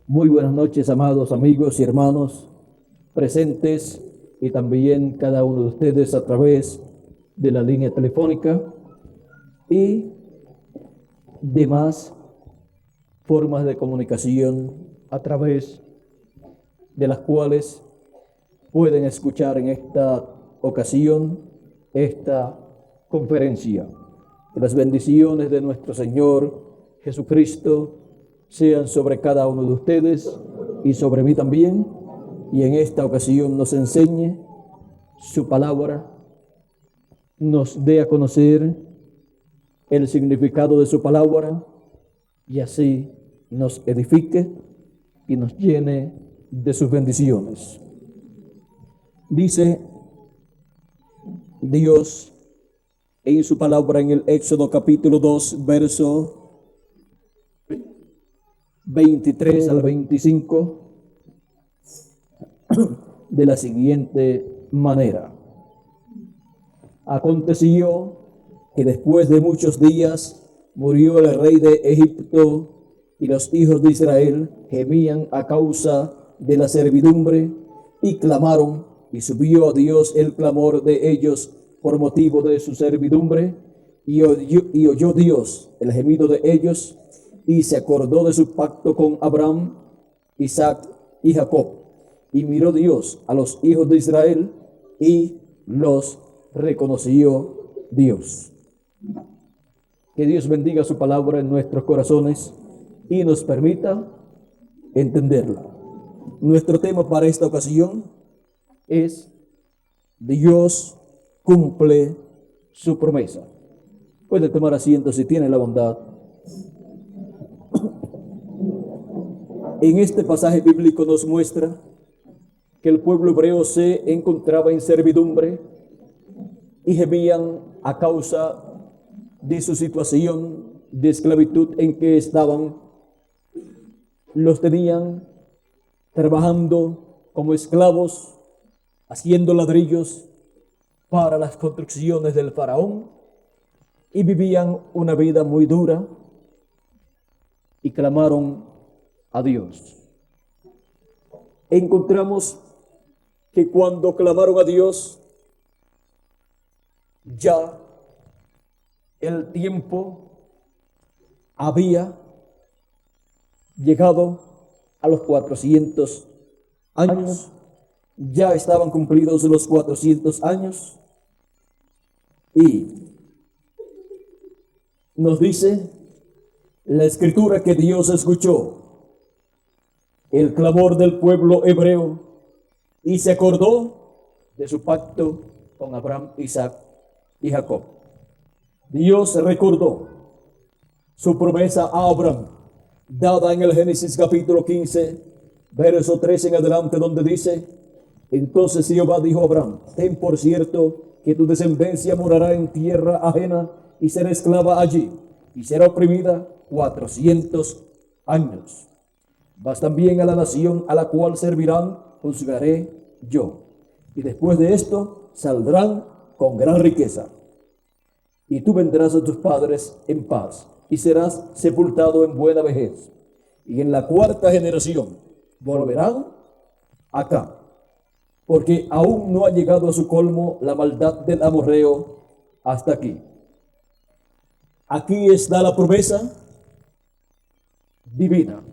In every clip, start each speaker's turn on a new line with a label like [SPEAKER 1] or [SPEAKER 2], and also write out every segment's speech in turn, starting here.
[SPEAKER 1] Muy buenas noches, amados amigos y hermanos presentes y también cada uno de ustedes a través de la línea telefónica y demás formas de comunicación a través de las cuales pueden escuchar en esta ocasión esta conferencia. Que las bendiciones de nuestro Señor Jesucristo sean sobre cada uno de ustedes y sobre mí también, y en esta ocasión nos enseñe su palabra, nos dé a conocer el significado de su palabra y así nos edifique y nos llene de sus bendiciones. Dice Dios en su palabra en el Éxodo capítulo 2, verso 23 al 25, de la siguiente manera. Aconteció que después de muchos días murió el rey de Egipto, y los hijos de Israel gemían a causa de la servidumbre y clamaron, y subió a Dios el clamor de ellos por motivo de su servidumbre, y oyó Dios el gemido de ellos, y se acordó de su pacto con Abraham, Isaac y Jacob. Y miró Dios a los hijos de Israel y los reconoció Dios. Que Dios bendiga su palabra en nuestros corazones y nos permita entenderla. Nuestro tema para esta ocasión es: Dios cumple su promesa. Puede tomar asiento si tiene la bondad. En este pasaje bíblico nos muestra que el pueblo hebreo se encontraba en servidumbre y gemían a causa de su situación de esclavitud en que estaban. Los tenían trabajando como esclavos, haciendo ladrillos para las construcciones del faraón, y vivían una vida muy dura y clamaron a Dios. Encontramos que cuando clamaron a Dios, ya el tiempo había llegado a los 400 años, ya estaban cumplidos los 400 años, y nos dice la Escritura que Dios escuchó el clamor del pueblo hebreo y se acordó de su pacto con Abraham, Isaac y Jacob. Dios recordó su promesa a Abraham, dada en el Génesis capítulo 15, verso 13 en adelante, donde dice: entonces Jehová dijo a Abraham: ten por cierto que tu descendencia morará en tierra ajena y será esclava allí, y será oprimida 400 años. Mas también a la nación a la cual servirán juzgaré yo, y después de esto saldrán con gran riqueza. Y tú vendrás a tus padres en paz, y serás sepultado en buena vejez. Y en la cuarta generación volverán acá, porque aún no ha llegado a su colmo la maldad del amorreo hasta aquí. Aquí está la promesa divina.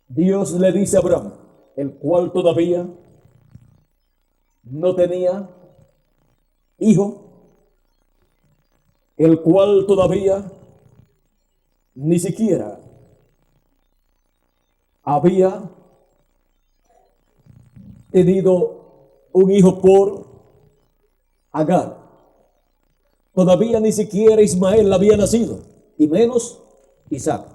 [SPEAKER 1] Dios le dice a Abraham, el cual todavía no tenía hijo, el cual todavía ni siquiera había tenido un hijo por Agar. Todavía ni siquiera Ismael había nacido, y menos Isaac.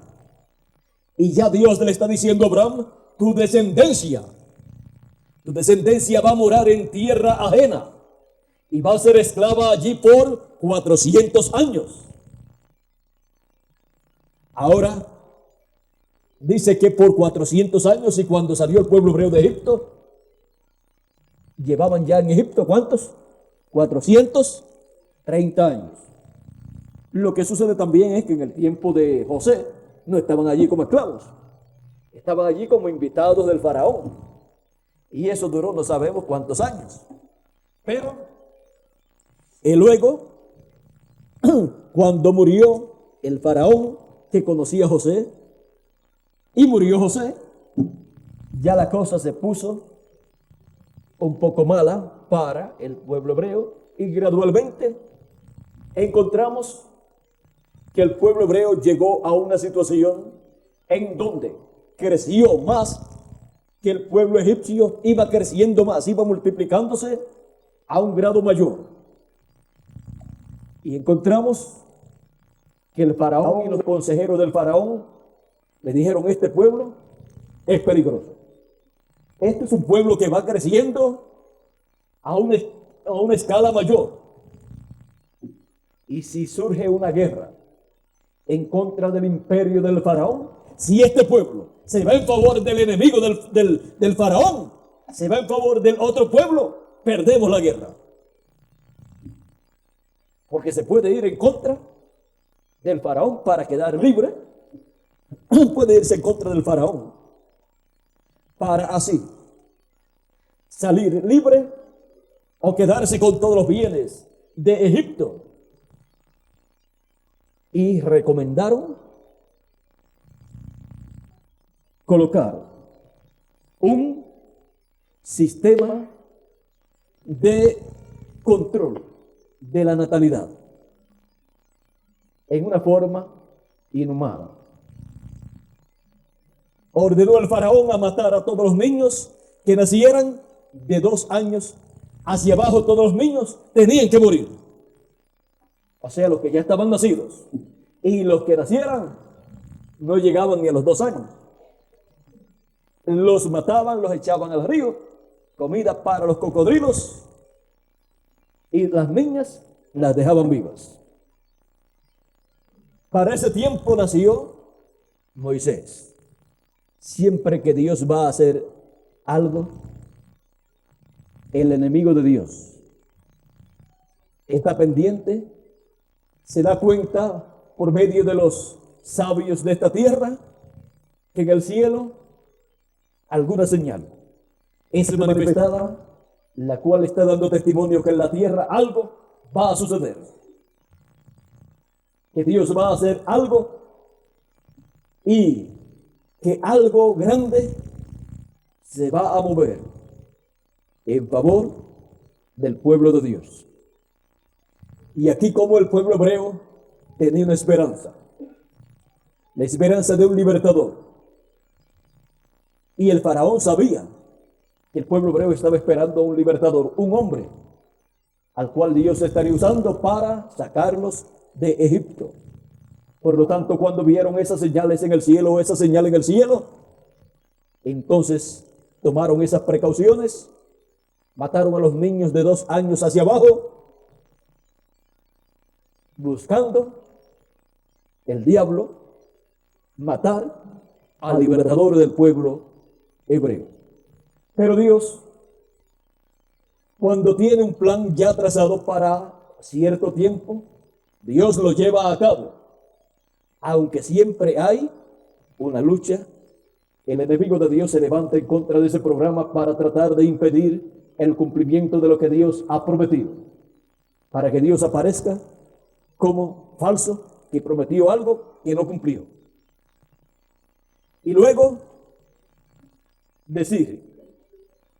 [SPEAKER 1] Y ya Dios le está diciendo a Abraham: tu descendencia va a morar en tierra ajena y va a ser esclava allí por 400 años. Ahora dice que por 400 años, y cuando salió el pueblo hebreo de Egipto, llevaban ya en Egipto, ¿cuántos? 430 años. Lo que sucede también es que en el tiempo de José no estaban allí como esclavos, Estaban allí como invitados del faraón. Y eso duró no sabemos cuántos años. Pero, y luego, cuando murió el faraón que conocía a José, y murió José, ya la cosa se puso un poco mala para el pueblo hebreo y gradualmente encontramos que el pueblo hebreo llegó a una situación en donde creció más que el pueblo egipcio, iba creciendo más, iba multiplicándose a un grado mayor. Y encontramos que el faraón y los consejeros del faraón le dijeron: este pueblo es peligroso. Este es un pueblo que va creciendo a una escala mayor. Y si surge una guerra en contra del imperio del faraón, si este pueblo se va en favor del enemigo del faraón, se va en favor del otro pueblo, perdemos la guerra. Porque se puede ir en contra del faraón para quedar libre, puede irse en contra del faraón para así salir libre o quedarse con todos los bienes de Egipto. Y recomendaron colocar un sistema de control de la natalidad en una forma inhumana. Ordenó al faraón a matar a todos los niños que nacieran de 2 años hacia abajo. Todos los niños tenían que morir. O sea, los que ya estaban nacidos. Y los que nacieran no llegaban ni a los 2 años. Los mataban, los echaban al río, comida para los cocodrilos, y las niñas las dejaban vivas. Para ese tiempo nació Moisés. Siempre que Dios va a hacer algo, el enemigo de Dios está pendiente, se da cuenta por medio de los sabios de esta tierra que en el cielo alguna señal es manifestada, la cual está dando testimonio que en la tierra algo va a suceder, que Dios va a hacer algo y que algo grande se va a mover en favor del pueblo de Dios. Y aquí, como el pueblo hebreo tenía una esperanza, la esperanza de un libertador, y el faraón sabía que el pueblo hebreo estaba esperando a un libertador, un hombre al cual Dios estaría usando para sacarlos de Egipto. Por lo tanto, cuando vieron esas señales en el cielo, esa señal en el cielo, entonces tomaron esas precauciones, mataron a los niños de 2 años hacia abajo, buscando el diablo matar al libertador del pueblo hebreo. Pero Dios, cuando tiene un plan ya trazado para cierto tiempo, Dios lo lleva a cabo. Aunque siempre hay una lucha, el enemigo de Dios se levanta en contra de ese programa para tratar de impedir el cumplimiento de lo que Dios ha prometido, para que Dios aparezca como falso, que prometió algo que no cumplió. Y luego decir,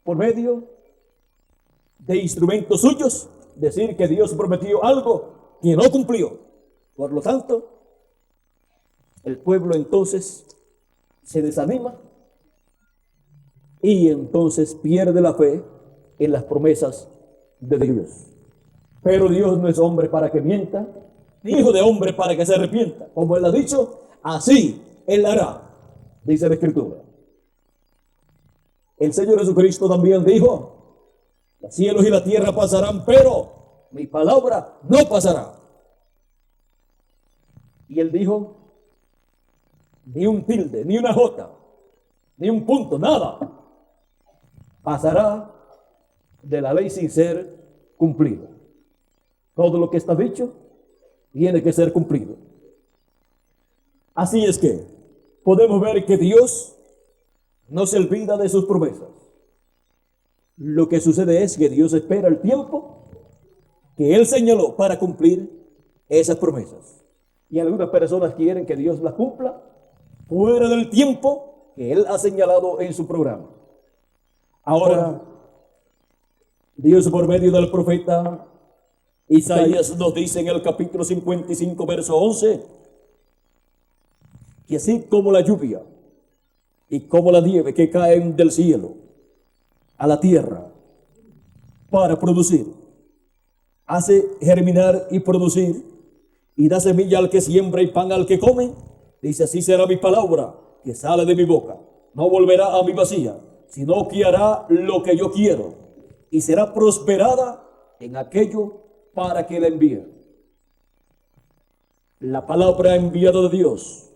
[SPEAKER 1] por medio de instrumentos suyos, decir que Dios prometió algo que no cumplió. Por lo tanto, el pueblo entonces se desanima y entonces pierde la fe en las promesas de Dios. Pero Dios no es hombre para que mienta, ni hijo de hombre para que se arrepienta. Como Él ha dicho, así Él hará, dice la Escritura. El Señor Jesucristo también dijo: los cielos y la tierra pasarán, pero mi palabra no pasará. Y Él dijo: ni un tilde, ni una jota, ni un punto, nada pasará de la ley sin ser cumplido. Todo lo que está dicho tiene que ser cumplido. Así es que podemos ver que Dios no se olvida de sus promesas. Lo que sucede es que Dios espera el tiempo que Él señaló para cumplir esas promesas. Y algunas personas quieren que Dios las cumpla fuera del tiempo que Él ha señalado en su programa. Ahora, Dios por medio del profeta Isaías nos dice en el capítulo 55, verso 11, que así como la lluvia y como la nieve que caen del cielo a la tierra para producir, hace germinar y producir, y da semilla al que siembra y pan al que come, dice, así será mi palabra que sale de mi boca. No volverá a mi vacía, sino que hará lo que yo quiero, y será prosperada en aquello para que la envíe. La palabra enviada de Dios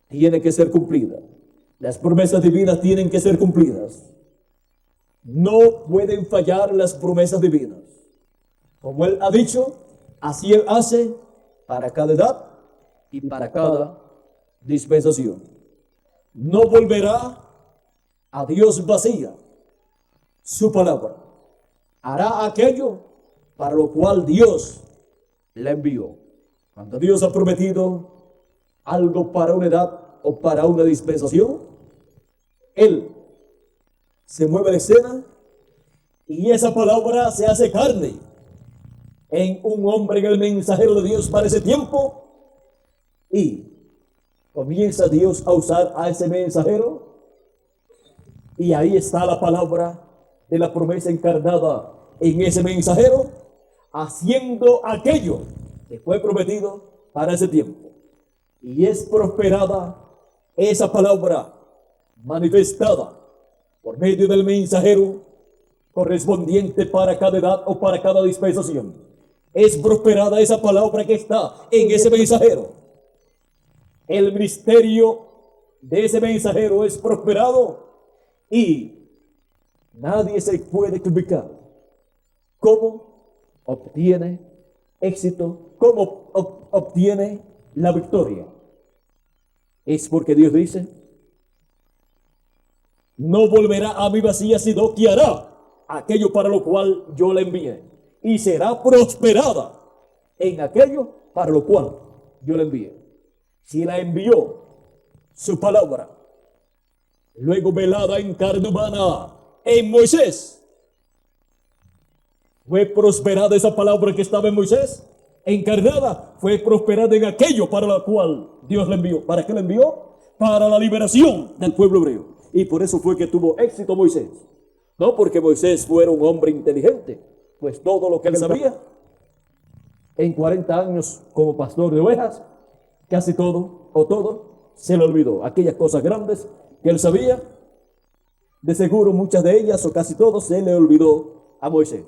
[SPEAKER 1] tiene que ser cumplida. Las promesas divinas tienen que ser cumplidas. No pueden fallar las promesas divinas. Como Él ha dicho, así Él hace para cada edad y para cada dispensación. No volverá a Dios vacía su palabra. Hará aquello para lo cual Dios la envió. Cuando Dios ha prometido algo para una edad o para una dispensación, Él se mueve de escena y esa palabra se hace carne en un hombre, en el mensajero de Dios para ese tiempo, y comienza Dios a usar a ese mensajero, y ahí está la palabra de la promesa encarnada en ese mensajero, haciendo aquello que fue prometido para ese tiempo. Y es prosperada esa palabra manifestada por medio del mensajero correspondiente para cada edad o para cada dispensación. Es prosperada esa palabra que está en ese mensajero. El misterio de ese mensajero es prosperado y nadie se puede explicar cómo obtiene éxito, cómo obtiene la victoria. Es porque Dios dice, no volverá a mi vacía, sino que hará aquello para lo cual yo la envié, y será prosperada en aquello para lo cual yo la envié. Si la envió su palabra, luego velada en carne humana en Moisés, fue prosperada esa palabra que estaba en Moisés, encarnada, fue prosperada en aquello para lo cual Dios la envió. ¿Para qué la envió? Para la liberación del pueblo hebreo. Y por eso fue que tuvo éxito Moisés. No porque Moisés fuera un hombre inteligente, pues todo lo que él sabía, en 40 años como pastor de ovejas, casi todo o todo se le olvidó. Aquellas cosas grandes que él sabía, de seguro muchas de ellas o casi todo se le olvidó a Moisés.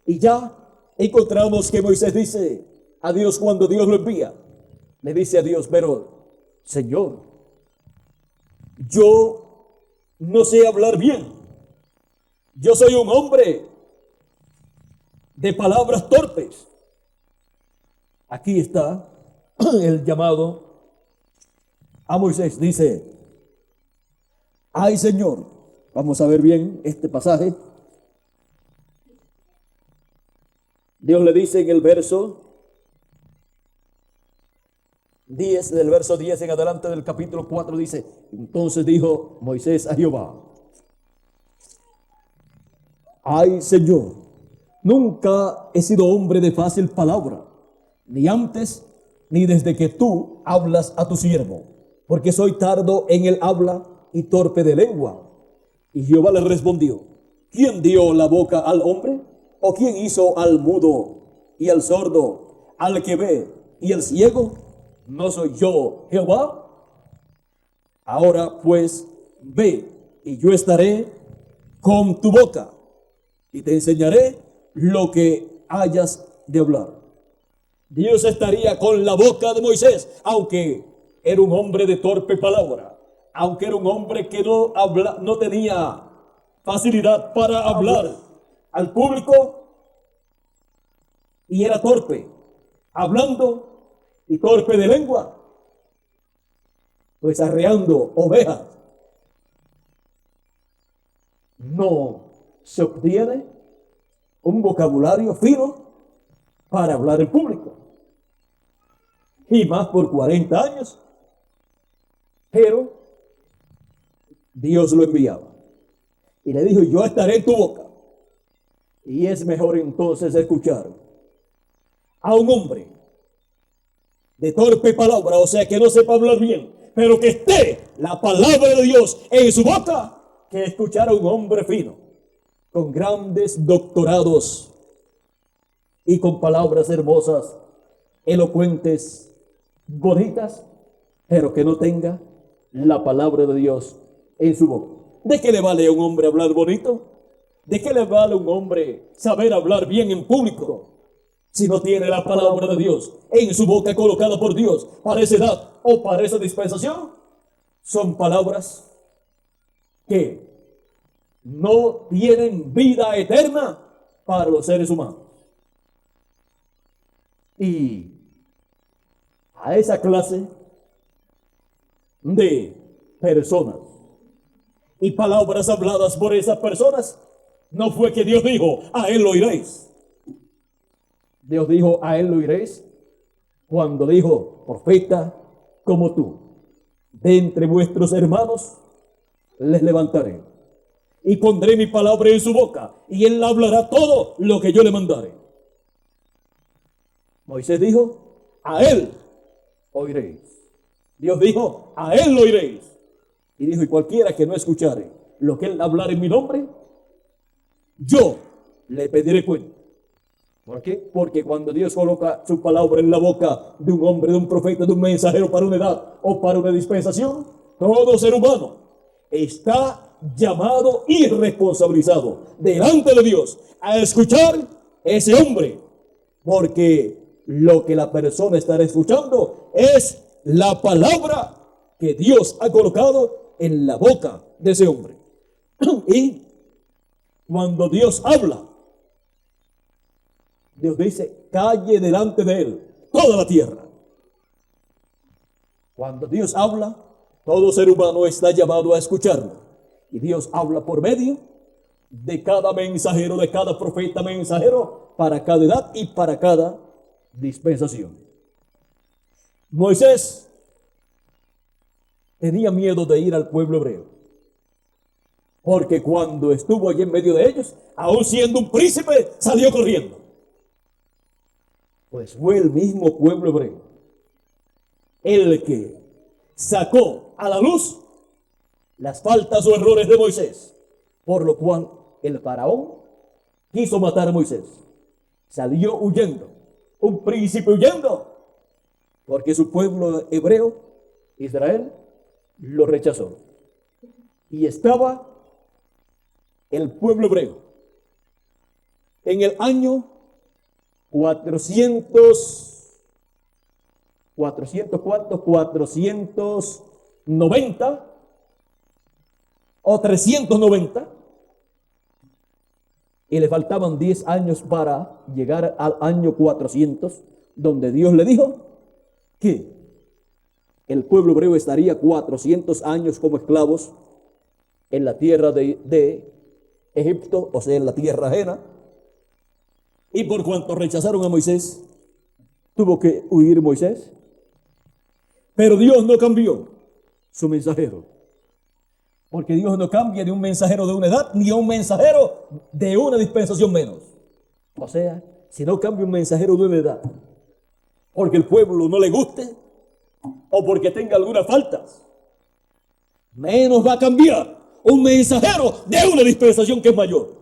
[SPEAKER 1] Y ya encontramos que Moisés dice a Dios cuando Dios lo envía, le dice a Dios, pero Señor, yo no sé hablar bien. Yo soy un hombre de palabras torpes. Aquí está el llamado a Moisés. Dice, ay Señor, vamos a ver bien este pasaje. Dios le dice en el verso 10, del verso 10 en adelante del capítulo 4, dice, entonces dijo Moisés a Jehová, ay Señor, nunca he sido hombre de fácil palabra, ni antes ni desde que tú hablas a tu siervo, porque soy tardo en el habla y torpe de lengua. Y Jehová le respondió, ¿quién dio la boca al hombre? ¿O quién hizo al mudo y al sordo, al que ve y al ciego? ¿No soy yo Jehová? Ahora pues ve, y yo estaré con tu boca, y te enseñaré lo que hayas de hablar. Dios estaría con la boca de Moisés, aunque era un hombre de torpe palabra, aunque era un hombre que no tenía facilidad para hablar al público, y era torpe hablando y torpe de lengua. pues arreando ovejas, no se obtiene un vocabulario fino para hablar en público. Y más por 40 años. Pero Dios lo enviaba. Y le dijo, yo estaré en tu boca. Y es mejor entonces escuchar a un hombre de torpe palabra, o sea que no sepa hablar bien, pero que esté la palabra de Dios en su boca, que escuchar a un hombre fino, con grandes doctorados y con palabras hermosas, elocuentes, bonitas, pero que no tenga la palabra de Dios en su boca. ¿De qué le vale a un hombre hablar bonito? ¿De qué le vale a un hombre saber hablar bien en público si no tiene la palabra de Dios en su boca colocada por Dios para esa edad o para esa dispensación? Son palabras que no tienen vida eterna para los seres humanos. Y a esa clase de personas y palabras habladas por esas personas, no fue que Dios dijo, a él lo oiréis. Dios dijo, a él lo oiréis, cuando dijo, profeta como tú, de entre vuestros hermanos, les levantaré. Y pondré mi palabra en su boca, y él hablará todo lo que yo le mandare. Moisés dijo, a él oiréis. Dios dijo, a él lo oiréis. Y dijo, y cualquiera que no escuchare lo que él hablar en mi nombre, yo le pediré cuenta. ¿Por qué? Porque cuando Dios coloca su palabra en la boca de un hombre, de un profeta, de un mensajero para una edad o para una dispensación, todo ser humano está llamado y responsabilizado delante de Dios a escuchar ese hombre, porque lo que la persona estará escuchando es la palabra que Dios ha colocado en la boca de ese hombre. Y cuando Dios habla, Dios dice, calle delante de él toda la tierra. Cuando Dios habla, todo ser humano está llamado a escucharlo. Y Dios habla por medio de cada mensajero, de cada profeta mensajero, para cada edad y para cada dispensación. Moisés tenía miedo de ir al pueblo hebreo, porque cuando estuvo allí en medio de ellos, aún siendo un príncipe, salió corriendo. Pues fue el mismo pueblo hebreo el que sacó a la luz las faltas o errores de Moisés, por lo cual el faraón quiso matar a Moisés. Salió huyendo, un príncipe huyendo, porque su pueblo hebreo, Israel, lo rechazó. Y estaba el pueblo hebreo en el año 490 o 390, y le faltaban 10 años para llegar al año 400, donde Dios le dijo que el pueblo hebreo estaría 400 años como esclavos en la tierra de Egipto, o sea, en la tierra ajena. Y por cuanto rechazaron a Moisés, tuvo que huir Moisés. Pero Dios no cambió su mensajero, porque Dios no cambia de un mensajero de una edad ni a un mensajero de una dispensación menos. O sea, si no cambia un mensajero de una edad porque el pueblo no le guste o porque tenga algunas faltas, menos va a cambiar un mensajero de una dispensación que es mayor.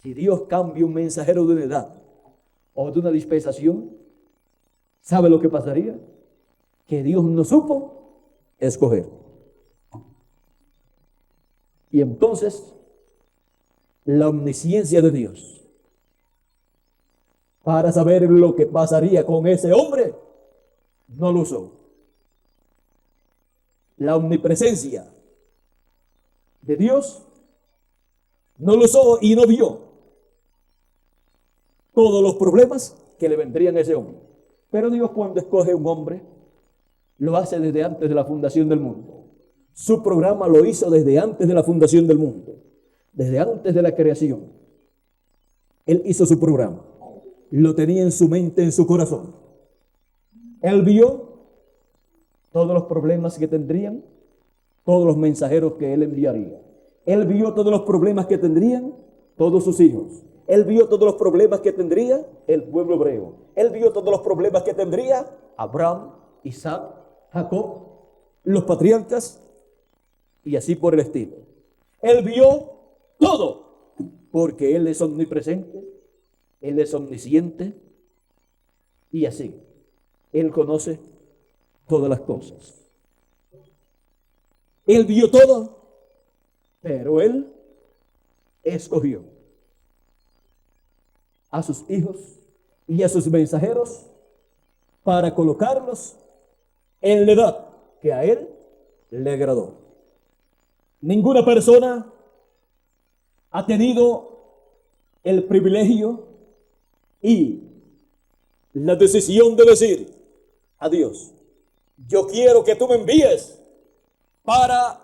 [SPEAKER 1] Si Dios cambia un mensajero de una edad o de una dispensación, ¿sabe lo que pasaría? Que Dios no supo escoger. Y entonces, la omnisciencia de Dios, para saber lo que pasaría con ese hombre, no lo usó. La omnipresencia de Dios no lo usó y no vio todos los problemas que le vendrían a ese hombre. Pero Dios, cuando escoge un hombre, lo hace desde antes de la fundación del mundo. Su programa lo hizo desde antes de la fundación del mundo, desde antes de la creación. Él hizo su programa, lo tenía en su mente, en su corazón. Él vio todos los problemas que tendrían, todos los mensajeros que él enviaría. Él vio todos los problemas que tendrían todos sus hijos. Él vio todos los problemas que tendría el pueblo hebreo. Él vio todos los problemas que tendría Abraham, Isaac, Jacob, los patriarcas y así por el estilo. Él vio todo, porque Él es omnipresente, Él es omnisciente y así. Él conoce todas las cosas. Él vio todo, pero Él escogió a sus hijos y a sus mensajeros para colocarlos en la edad que a Él le agradó. Ninguna persona ha tenido el privilegio y la decisión de decir a Dios: yo quiero que tú me envíes para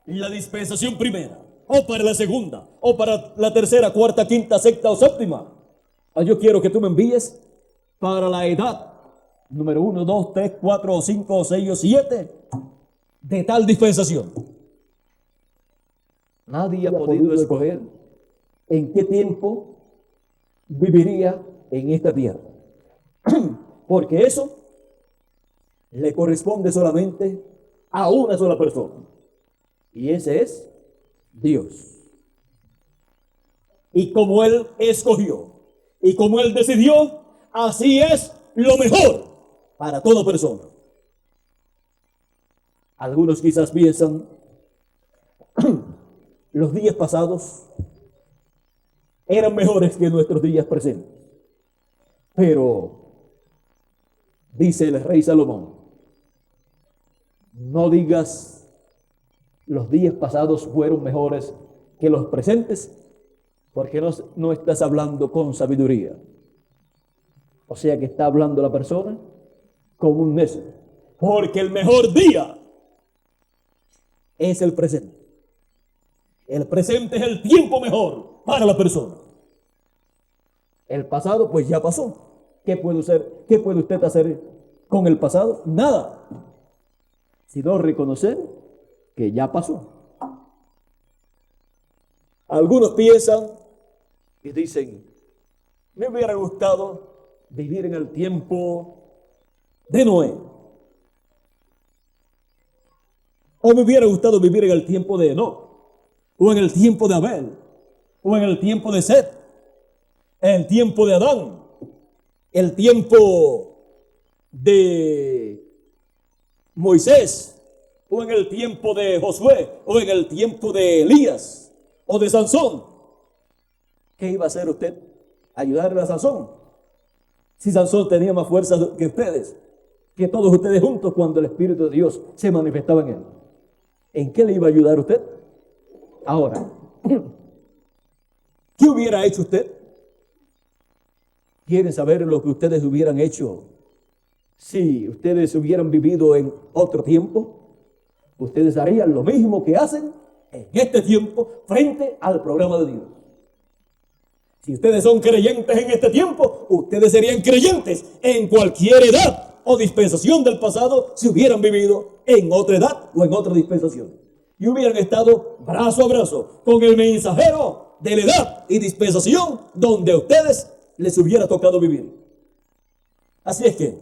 [SPEAKER 1] la dispensación primera, o para la segunda, o para la tercera, cuarta, quinta, sexta o séptima. Yo quiero que tú me envíes para la edad número 1, 2, 3, 4, 5, 6 o 7 de tal dispensación. Nadie ha podido escoger en qué tiempo viviría en esta tierra, porque eso le corresponde solamente a una sola persona, y ese es Dios. Y como Él escogió y como Él decidió, así es lo mejor para toda persona. Algunos quizás piensan, los días pasados eran mejores que nuestros días presentes. Pero, dice el rey Salomón, no digas los días pasados fueron mejores que los presentes, porque no estás hablando con sabiduría. O sea que está hablando la persona como un necio, porque el mejor día es el presente. El presente es el tiempo mejor para la persona. El pasado pues ya pasó. ¿Qué puede usted hacer con el pasado? Nada, sino reconocer que ya pasó. Algunos piensan y dicen, me hubiera gustado vivir en el tiempo de Noé, o me hubiera gustado vivir en el tiempo de Enoc, o en el tiempo de Abel, o en el tiempo de Set, en el tiempo de Adán, el tiempo de Moisés, o en el tiempo de Josué, o en el tiempo de Elías, o de Sansón. ¿Qué iba a hacer usted? ¿Ayudarle a Sansón? Si Sansón tenía más fuerza que ustedes, que todos ustedes juntos, cuando el Espíritu de Dios se manifestaba en él. ¿En qué le iba a ayudar usted? Ahora, ¿qué hubiera hecho usted? ¿Quieren saber lo que ustedes hubieran hecho si ustedes hubieran vivido en otro tiempo? Ustedes harían lo mismo que hacen en este tiempo frente al programa de Dios. Si ustedes son creyentes en este tiempo, ustedes serían creyentes en cualquier edad o dispensación del pasado si hubieran vivido en otra edad o en otra dispensación. Y hubieran estado brazo a brazo con el mensajero de la edad y dispensación donde a ustedes les hubiera tocado vivir. Así es que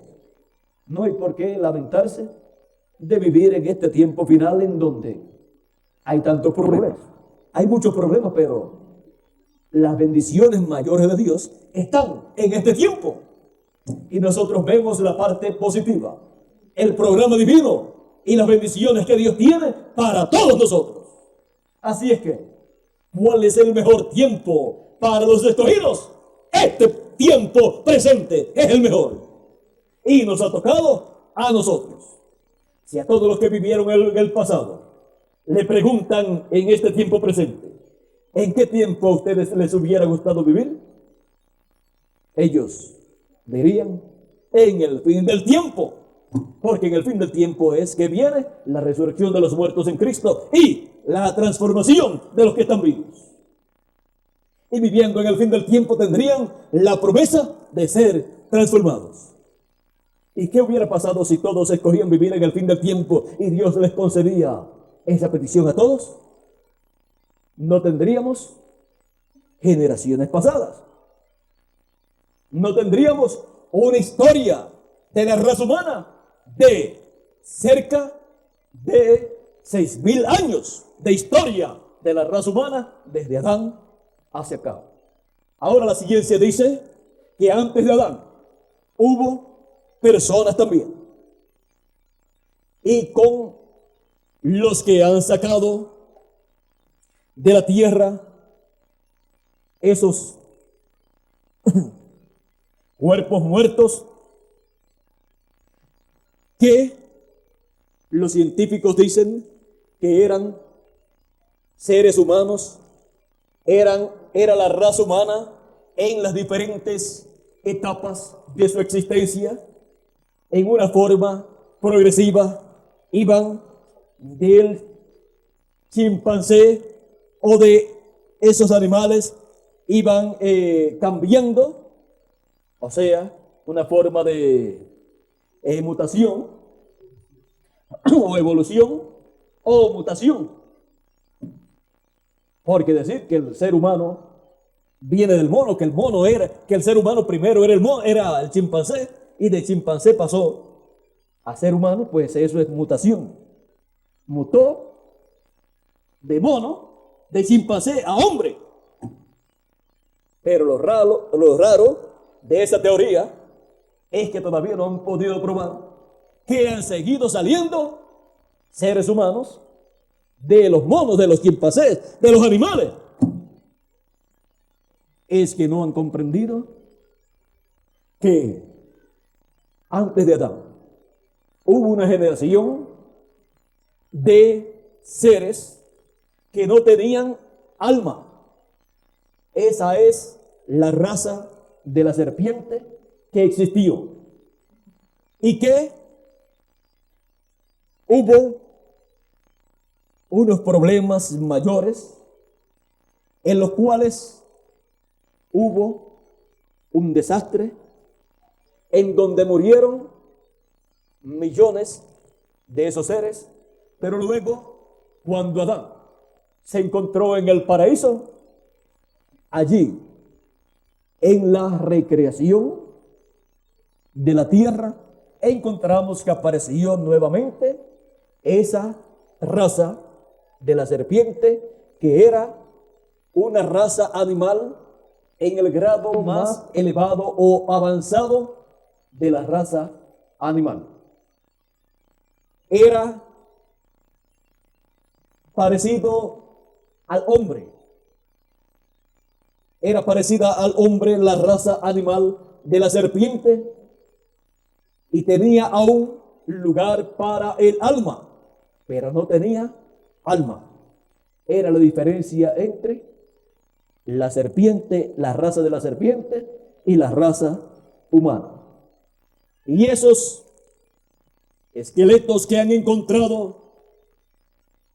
[SPEAKER 1] no hay por qué lamentarse de vivir en este tiempo final en donde hay tantos problemas. Hay muchos problemas, pero las bendiciones mayores de Dios están en este tiempo. Y nosotros vemos la parte positiva, el programa divino y las bendiciones que Dios tiene para todos nosotros. Así es que, ¿cuál es el mejor tiempo para los escogidos? Este tiempo presente es el mejor. Y nos ha tocado a nosotros. Si a todos los que vivieron en el pasado le preguntan en este tiempo presente, ¿en qué tiempo a ustedes les hubiera gustado vivir? Ellos dirían, en el fin del tiempo. Porque en el fin del tiempo es que viene la resurrección de los muertos en Cristo y la transformación de los que están vivos. Y viviendo en el fin del tiempo tendrían la promesa de ser transformados. ¿Y qué hubiera pasado si todos escogían vivir en el fin del tiempo y Dios les concedía esa petición a todos? No tendríamos generaciones pasadas. No tendríamos una historia de la raza humana de cerca de 6.000 años de historia de la raza humana desde Adán hacia acá. Ahora la ciencia dice que antes de Adán hubo personas también. Y con los que han sacado de la tierra esos cuerpos muertos que los científicos dicen que eran seres humanos, era la raza humana en las diferentes etapas de su existencia, en una forma progresiva, iban del chimpancé o de esos animales, iban cambiando, o sea, una forma de mutación o evolución o mutación. Porque decir que el ser humano viene del mono, que el ser humano primero era el chimpancé y de chimpancé pasó a ser humano, pues eso es mutación. Mutó de mono, de chimpancé a hombre. Pero lo raro de esa teoría es que todavía no han podido probar que han seguido saliendo seres humanos de los monos, de los chimpancés, de los animales. Es que no han comprendido que antes de Adán hubo una generación de seres que no tenían alma. Esa es la raza de la serpiente que existió y que hubo unos problemas mayores en los cuales hubo un desastre en donde murieron millones de esos seres, pero luego cuando Adán se encontró en el paraíso, allí en la recreación de la tierra encontramos que apareció nuevamente esa raza de la serpiente, que era una raza animal en el grado más elevado o avanzado de la raza animal. Era parecido al hombre. Era parecida al hombre la raza animal de la serpiente y tenía aún lugar para el alma, pero no tenía alma. Era la diferencia entre la serpiente, la raza de la serpiente y la raza humana. Y esos esqueletos que han encontrado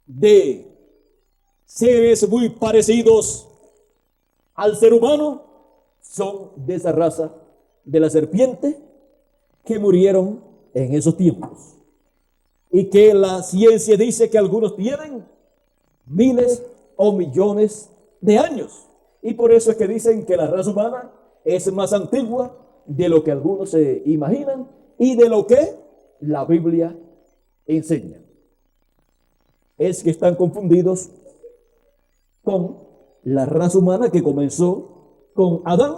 [SPEAKER 1] de seres muy parecidos al ser humano son de esa raza de la serpiente que murieron en esos tiempos y que la ciencia dice que algunos tienen miles o millones de años, y por eso es que dicen que la raza humana es más antigua de lo que algunos se imaginan y de lo que la Biblia enseña. Es que están confundidos con la raza humana que comenzó con Adán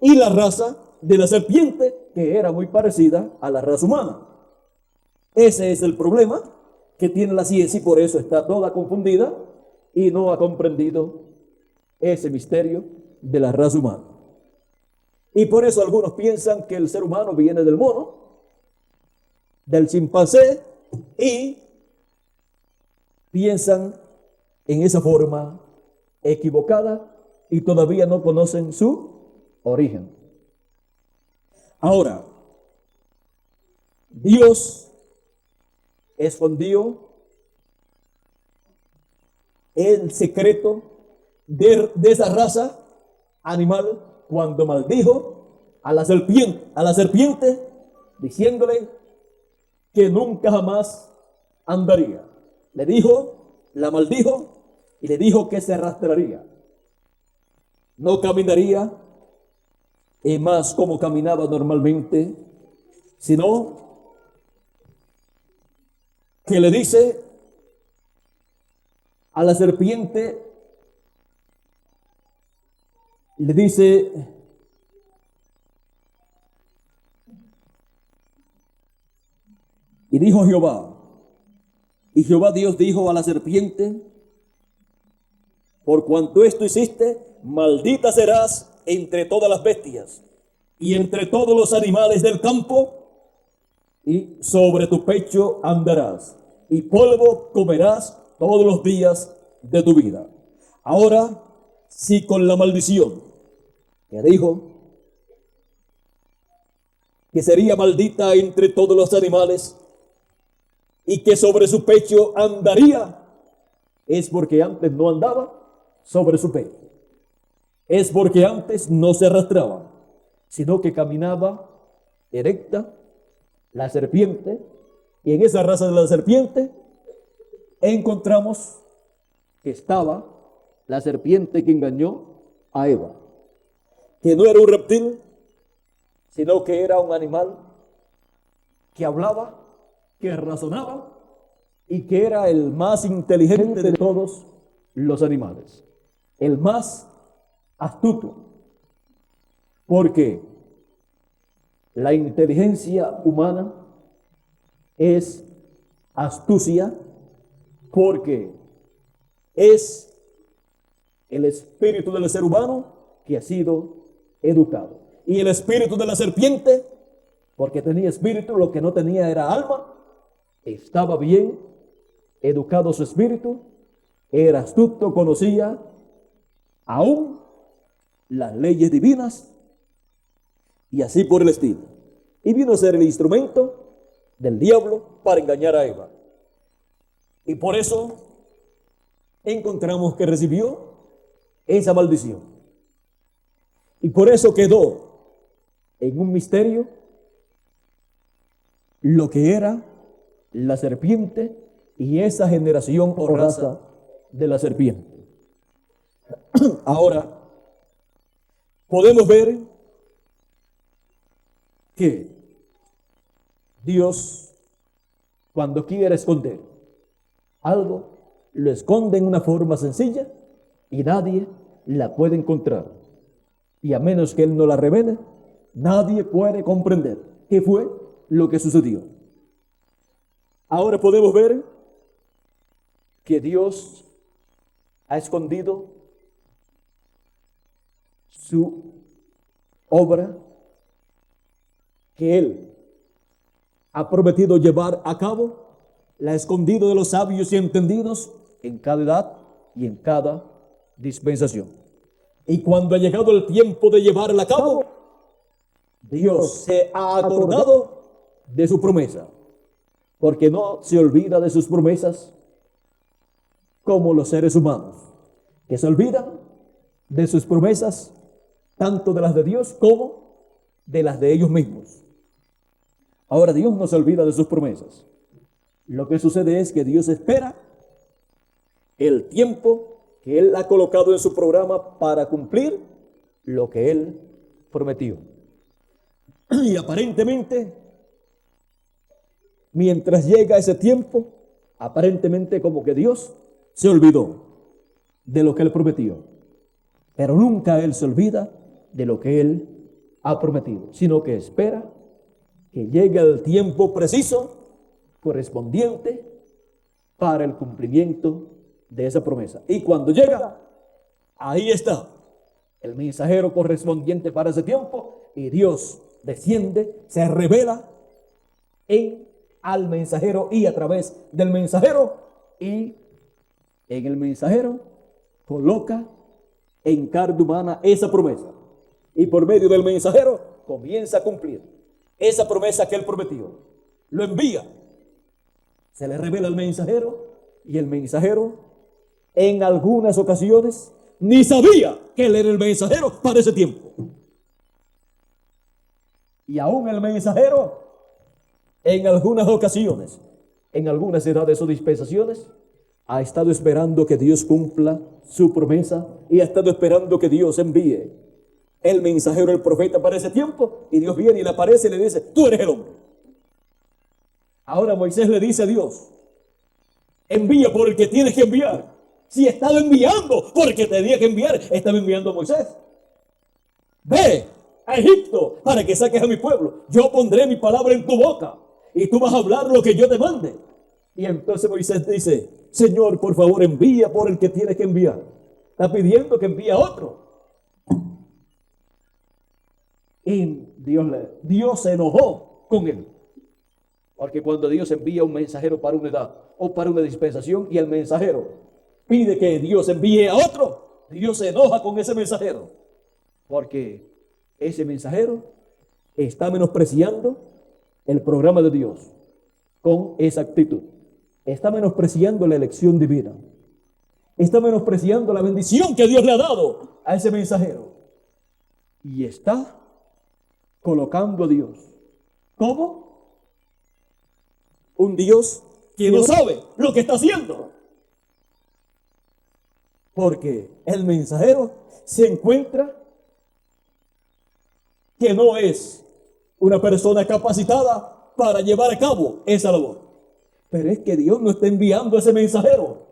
[SPEAKER 1] y la raza de la serpiente que era muy parecida a la raza humana. Ese es el problema que tiene la ciencia y por eso está toda confundida y no ha comprendido ese misterio de la raza humana. Y por eso algunos piensan que el ser humano viene del mono, del chimpancé, y piensan en esa forma equivocada y todavía no conocen su origen. Ahora, Dios escondió el secreto de esa raza animal cuando maldijo a la serpiente, diciéndole que nunca jamás andaría. Le dijo, la maldijo y le dijo que se arrastraría. No caminaría más como caminaba normalmente, sino que le dice a la serpiente, le dice, y dijo Jehová, y Jehová Dios dijo a la serpiente, por cuanto esto hiciste, maldita serás entre todas las bestias y entre todos los animales del campo, y sobre tu pecho andarás, y polvo comerás todos los días de tu vida. Ahora, si con la maldición que dijo que sería maldita entre todos los animales y que sobre su pecho andaría, es porque antes no andaba sobre su pecho. Es porque antes no se arrastraba, sino que caminaba erecta la serpiente, y en esa raza de la serpiente encontramos que estaba la serpiente que engañó a Eva, que no era un reptil, sino que era un animal que hablaba, que razonaba y que era el más inteligente de todos los animales, el más astuto, porque la inteligencia humana es astucia, porque es el espíritu del ser humano que ha sido educado. Y el espíritu de la serpiente, porque tenía espíritu, lo que no tenía era alma, estaba bien educado su espíritu, era astuto, conocía aún las leyes divinas y así por el estilo. Y vino a ser el instrumento del diablo para engañar a Eva. Y por eso encontramos que recibió esa maldición. Y por eso quedó en un misterio lo que era la serpiente y esa generación o raza de la serpiente. Ahora, podemos ver que Dios, cuando quiere esconder algo, lo esconde en una forma sencilla y nadie la puede encontrar. Y a menos que Él no la revele, nadie puede comprender qué fue lo que sucedió. Ahora podemos ver que Dios ha escondido su obra que Él ha prometido llevar a cabo, la ha escondido de los sabios y entendidos en cada edad y en cada dispensación. Y cuando ha llegado el tiempo de llevarla a cabo, Dios se ha acordado de su promesa, porque no se olvida de sus promesas como los seres humanos, que se olvidan de sus promesas, tanto de las de Dios como de las de ellos mismos. Ahora Dios no se olvida de sus promesas. Lo que sucede es que Dios espera el tiempo que Él ha colocado en su programa para cumplir lo que Él prometió. Y aparentemente, mientras llega ese tiempo, aparentemente como que Dios se olvidó de lo que Él prometió. Pero nunca Él se olvida de lo que Él ha prometido, sino que espera que llegue el tiempo preciso, correspondiente, para el cumplimiento de esa promesa. Y cuando llega, ahí está el mensajero correspondiente para ese tiempo, y Dios desciende, se revela al mensajero y a través del mensajero, y en el mensajero coloca en carne humana esa promesa, y por medio del mensajero comienza a cumplir esa promesa que Él prometió. lo envía. Se le revela al mensajero y el mensajero en algunas ocasiones ni sabía que él era el mensajero para ese tiempo. Y aún el mensajero en algunas ocasiones, en algunas edades o dispensaciones, ha estado esperando que Dios cumpla su promesa y ha estado esperando que Dios envíe el mensajero, el profeta para ese tiempo, y Dios viene y le aparece y le dice: tú eres el hombre. Ahora Moisés le dice a Dios: envía por el que tienes que enviar. Si estaba enviando porque tenía que enviar, estaba enviando a Moisés. Ve a Egipto para que saques a mi pueblo. Yo pondré mi palabra en tu boca y tú vas a hablar lo que yo te mande. Y entonces Moisés dice: Señor, por favor, envía por el que tienes que enviar. Está pidiendo que envíe a otro. Y Dios se enojó con él. Porque cuando Dios envía un mensajero para una edad o para una dispensación y el mensajero pide que Dios envíe a otro, Dios se enoja con ese mensajero. Porque ese mensajero está menospreciando el programa de Dios con esa actitud. Está menospreciando la elección divina. Está menospreciando la bendición que Dios le ha dado a ese mensajero. Y está colocando a Dios como un Dios que no sabe lo que está haciendo. Porque el mensajero se encuentra que no es una persona capacitada para llevar a cabo esa labor. Pero es que Dios no está enviando a ese mensajero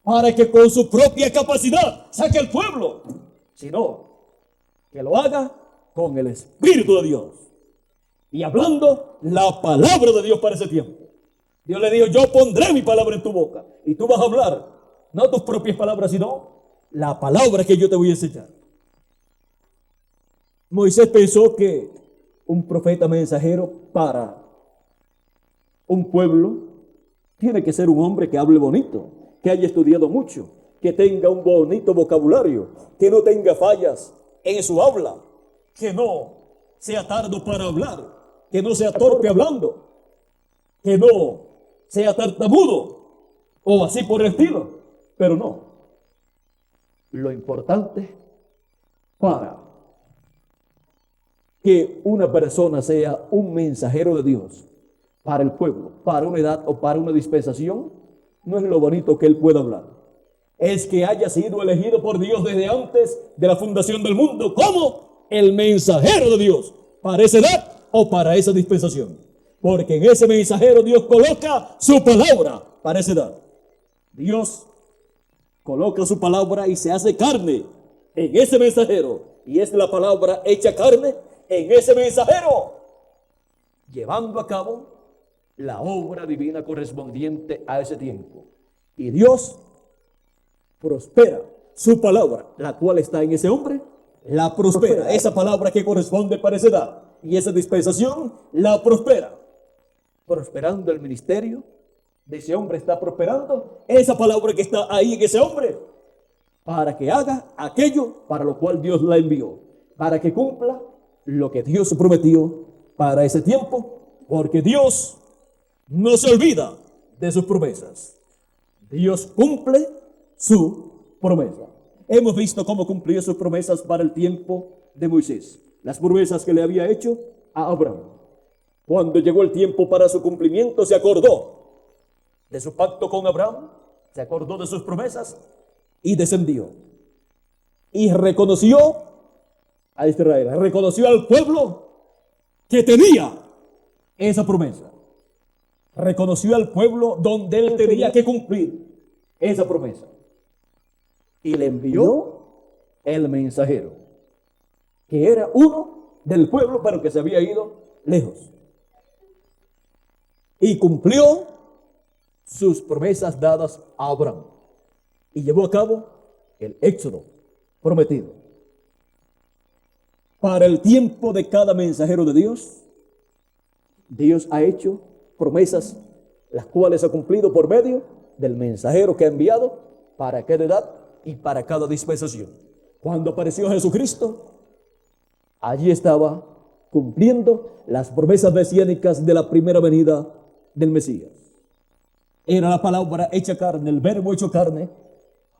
[SPEAKER 1] para que con su propia capacidad saque al pueblo, sino que lo haga con el Espíritu de Dios y hablando la palabra de Dios para ese tiempo. Dios le dijo: yo pondré mi palabra en tu boca y tú vas a hablar, no tus propias palabras, sino la palabra que yo te voy a enseñar. Moisés pensó que un profeta mensajero para un pueblo tiene que ser un hombre que hable bonito, que haya estudiado mucho, que tenga un bonito vocabulario, que no tenga fallas en su habla, que no sea tardo para hablar, que no sea torpe hablando, que no sea tartamudo o así por el estilo. Pero no. Lo importante para que una persona sea un mensajero de Dios para el pueblo, para una edad o para una dispensación, no es lo bonito que él pueda hablar. Es que haya sido elegido por Dios desde antes de la fundación del mundo como el mensajero de Dios para esa edad o para esa dispensación. Porque en ese mensajero Dios coloca su palabra para esa edad. Dios coloca su palabra y se hace carne en ese mensajero. Y es la palabra hecha carne en ese mensajero, llevando a cabo la obra divina correspondiente a ese tiempo. Y Dios prospera su palabra, la cual está en ese hombre, la prospera. Esa palabra que corresponde para esa edad y esa dispensación, la prospera. Prosperando el ministerio de ese hombre, está prosperando esa palabra que está ahí en ese hombre, para que haga aquello para lo cual Dios la envió, para que cumpla lo que Dios prometió para ese tiempo, porque Dios no se olvida de sus promesas. Dios cumple su promesa. Hemos visto cómo cumplió sus promesas para el tiempo de Moisés, las promesas que le había hecho a Abraham. Cuando llegó el tiempo para su cumplimiento, se acordó de su pacto con Abraham, se acordó de sus promesas y descendió. Y reconoció a Israel, reconoció al pueblo que tenía esa promesa. Reconoció al pueblo donde él tenía que cumplir esa promesa. Y le envió el mensajero, que era uno del pueblo, pero que se había ido lejos. Y cumplió sus promesas dadas a Abraham. Y llevó a cabo el éxodo prometido. Para el tiempo de cada mensajero de Dios, Dios ha hecho promesas, las cuales ha cumplido por medio del mensajero que ha enviado para cada edad y para cada dispensación. Cuando apareció Jesucristo, allí estaba cumpliendo las promesas mesiánicas de la primera venida del Mesías. Era la palabra hecha carne, el verbo hecho carne.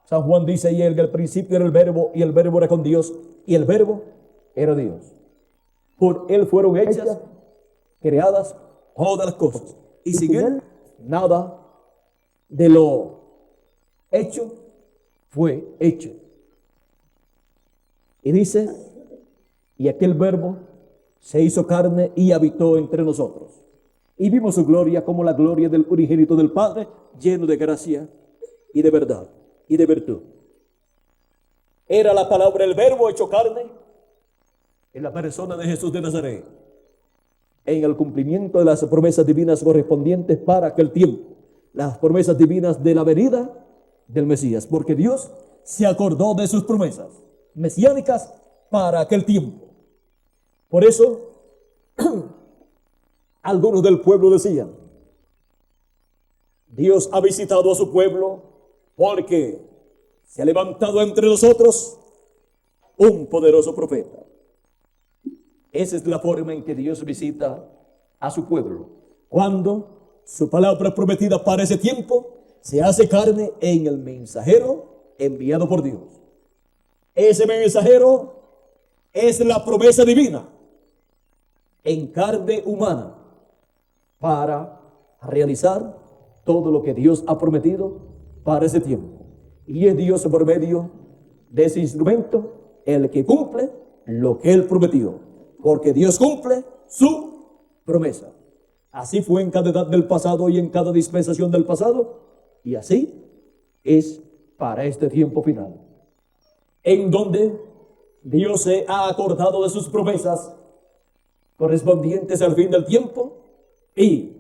[SPEAKER 1] San Juan dice, y en el principio era el verbo, y el verbo era con Dios, y el verbo era Dios. Por él fueron hechas, creadas todas las cosas, y sin él nada de lo hecho fue hecho. Y dice, y aquel verbo se hizo carne y habitó entre nosotros. Y vimos su gloria como la gloria del unigénito del Padre, lleno de gracia y de verdad y de virtud. Era la palabra, el verbo hecho carne, en la persona de Jesús de Nazaret, en el cumplimiento de las promesas divinas correspondientes para aquel tiempo, las promesas divinas de la venida del Mesías, porque Dios se acordó de sus promesas mesiánicas para aquel tiempo. Por eso, algunos del pueblo decían, Dios ha visitado a su pueblo porque se ha levantado entre nosotros un poderoso profeta. Esa es la forma en que Dios visita a su pueblo, cuando su palabra prometida para ese tiempo se hace carne en el mensajero enviado por Dios. Ese mensajero es la promesa divina en carne humana para realizar todo lo que Dios ha prometido para ese tiempo. Y es Dios por medio de ese instrumento el que cumple lo que Él prometió, porque Dios cumple su promesa. Así fue en cada edad del pasado y en cada dispensación del pasado, y así es para este tiempo final, en donde Dios se ha acordado de sus promesas correspondientes al fin del tiempo y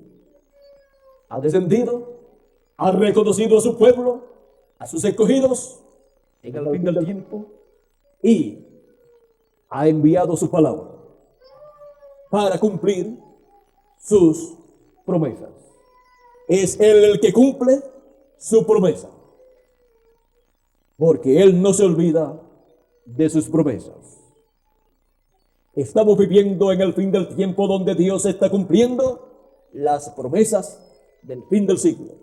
[SPEAKER 1] ha descendido, ha reconocido a su pueblo, a sus escogidos en el fin del tiempo y ha enviado su palabra para cumplir sus promesas. Es Él el que cumple su promesa, porque Él no se olvida de sus promesas. Estamos viviendo en el fin del tiempo donde Dios está cumpliendo las promesas del fin del siglo.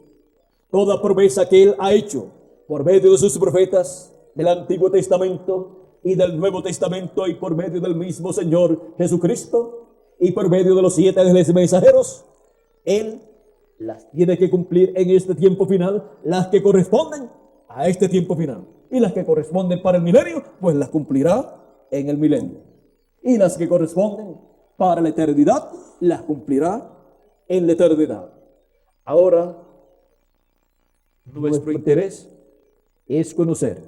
[SPEAKER 1] Toda promesa que Él ha hecho por medio de sus profetas del Antiguo Testamento y del Nuevo Testamento, y por medio del mismo Señor Jesucristo, y por medio de los 7 ángeles mensajeros, Él las tiene que cumplir en este tiempo final, las que corresponden a este tiempo final. Y las que corresponden para el milenio, pues las cumplirá en el milenio. Y las que corresponden para la eternidad, las cumplirá en la eternidad. Ahora, nuestro interés es conocer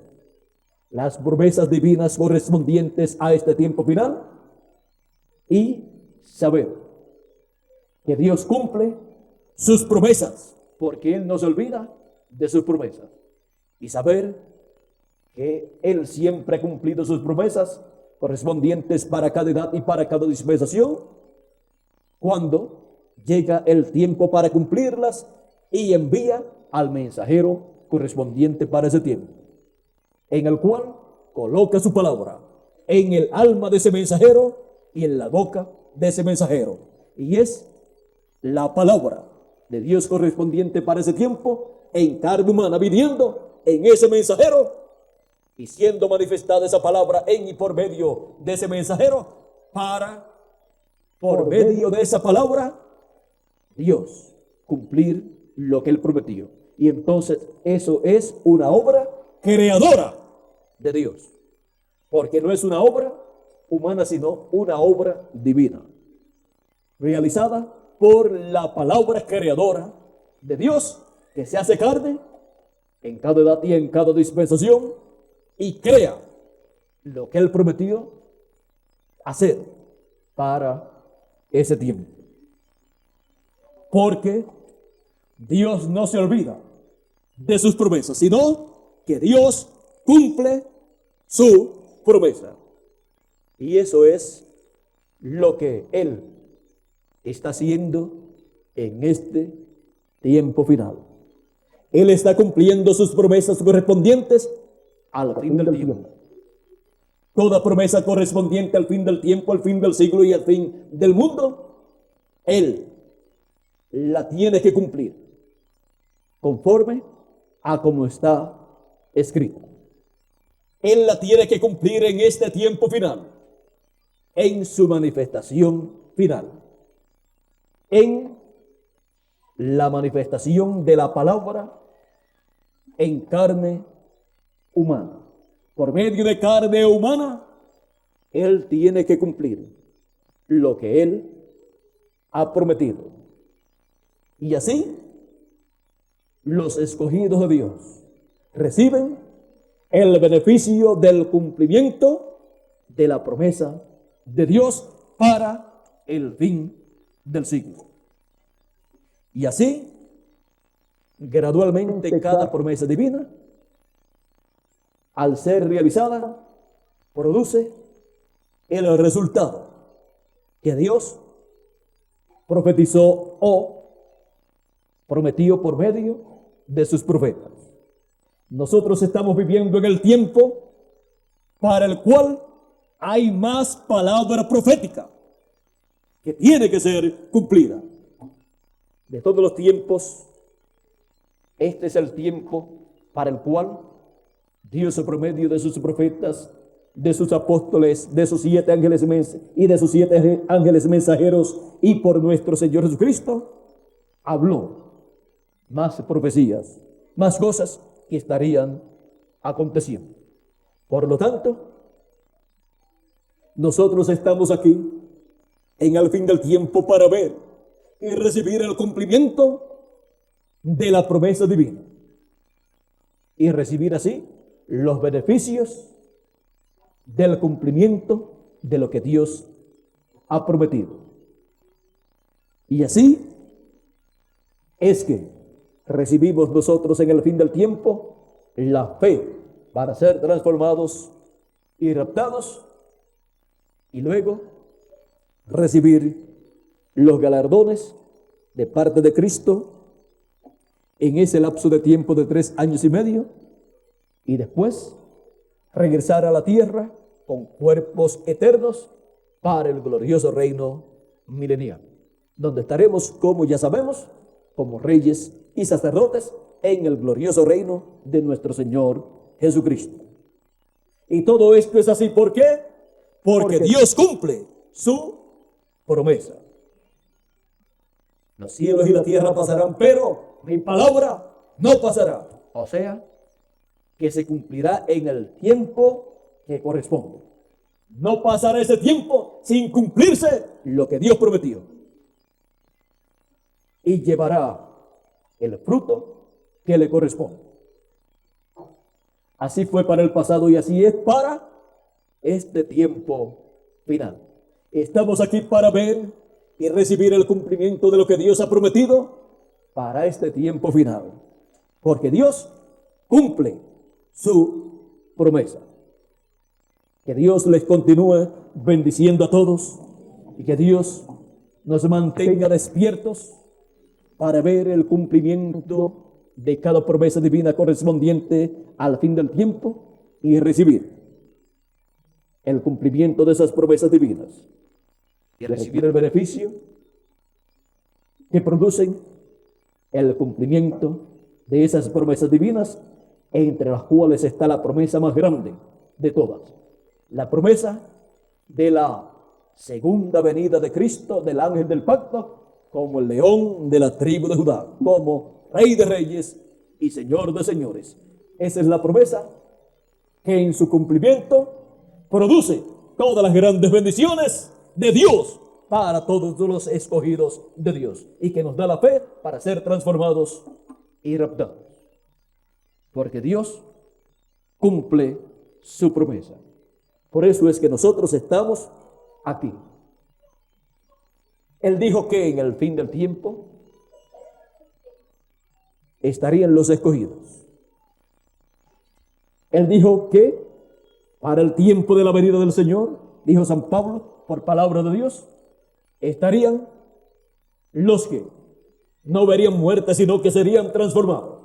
[SPEAKER 1] las promesas divinas correspondientes a este tiempo final y saber que Dios cumple sus promesas, porque Él no se olvida de sus promesas. Y saber que Él siempre ha cumplido sus promesas correspondientes para cada edad y para cada dispensación, cuando llega el tiempo para cumplirlas y envía al mensajero correspondiente para ese tiempo, en el cual coloca su palabra en el alma de ese mensajero y en la boca de ese mensajero, y es la palabra de Dios correspondiente para ese tiempo en carne humana, viniendo en ese mensajero y siendo manifestada esa palabra en y por medio de ese mensajero, para por medio de esa palabra Dios cumplir lo que Él prometió. Y entonces eso es una obra creadora de Dios, porque no es una obra humana, sino una obra divina, realizada por la palabra creadora de Dios, que se hace carne en cada edad y en cada dispensación, y crea lo que Él prometió hacer para ese tiempo. Porque Dios no se olvida de sus promesas, sino que Dios cumple su promesa. Y eso es lo que Él está haciendo en este tiempo final. Él está cumpliendo sus promesas correspondientes al fin del tiempo. toda promesa correspondiente al fin del tiempo, al fin del siglo y al fin del mundo, Él la tiene que cumplir conforme a como está escrito. Él la tiene que cumplir en este tiempo final, en su manifestación final, en la manifestación de la palabra en carne humana. Por medio de carne humana, Él tiene que cumplir lo que Él ha prometido. Y así, los escogidos de Dios reciben el beneficio del cumplimiento de la promesa de Dios para el fin del siglo. Y así, gradualmente cada promesa divina, al ser realizada, produce el resultado que Dios profetizó o prometió por medio de sus profetas. Nosotros estamos viviendo en el tiempo para el cual hay más palabra profética que tiene que ser cumplida. De todos los tiempos, este es el tiempo para el cual Dios, por medio de sus profetas, de sus apóstoles, de sus 7 ángeles y de sus 7 ángeles mensajeros, y por nuestro Señor Jesucristo, habló más profecías, más cosas que estarían aconteciendo. Por lo tanto, nosotros estamos aquí en el fin del tiempo para ver y recibir el cumplimiento de la promesa divina y recibir así los beneficios del cumplimiento de lo que Dios ha prometido. Y así es que recibimos nosotros en el fin del tiempo la fe para ser transformados y raptados y luego recibir los galardones de parte de Cristo en ese lapso de tiempo de 3 años y medio y después regresar a la tierra con cuerpos eternos para el glorioso reino milenial, donde estaremos, como ya sabemos, como reyes y sacerdotes en el glorioso reino de nuestro Señor Jesucristo. Y todo esto es así, ¿por qué? Porque Dios cumple su promesa. Los cielos y la tierra pasarán, pero mi palabra no pasará. O sea, que se cumplirá en el tiempo que corresponde. No pasará ese tiempo sin cumplirse lo que Dios prometió. Y llevará el fruto que le corresponde. Así fue para el pasado y así es para este tiempo final. Estamos aquí para ver y recibir el cumplimiento de lo que Dios ha prometido para este tiempo final. Porque Dios cumple su promesa. Que Dios les continúe bendiciendo a todos y que Dios nos mantenga despiertos para ver el cumplimiento de cada promesa divina correspondiente al fin del tiempo y recibir el cumplimiento de esas promesas divinas y recibir el beneficio que producen el cumplimiento de esas promesas divinas, entre las cuales está la promesa más grande de todas, la promesa de la segunda venida de Cristo, del ángel del pacto, como el león de la tribu de Judá, como Rey de reyes y Señor de señores. Esa es la promesa que en su cumplimiento produce todas las grandes bendiciones de Dios para todos los escogidos de Dios y que nos da la fe para ser transformados y raptados. Porque Dios cumple su promesa. Por eso es que nosotros estamos aquí. Él dijo que en el fin del tiempo estarían los escogidos. Él dijo que para el tiempo de la venida del Señor, dijo San Pablo, por palabra de Dios, estarían los que no verían muerte, sino que serían transformados.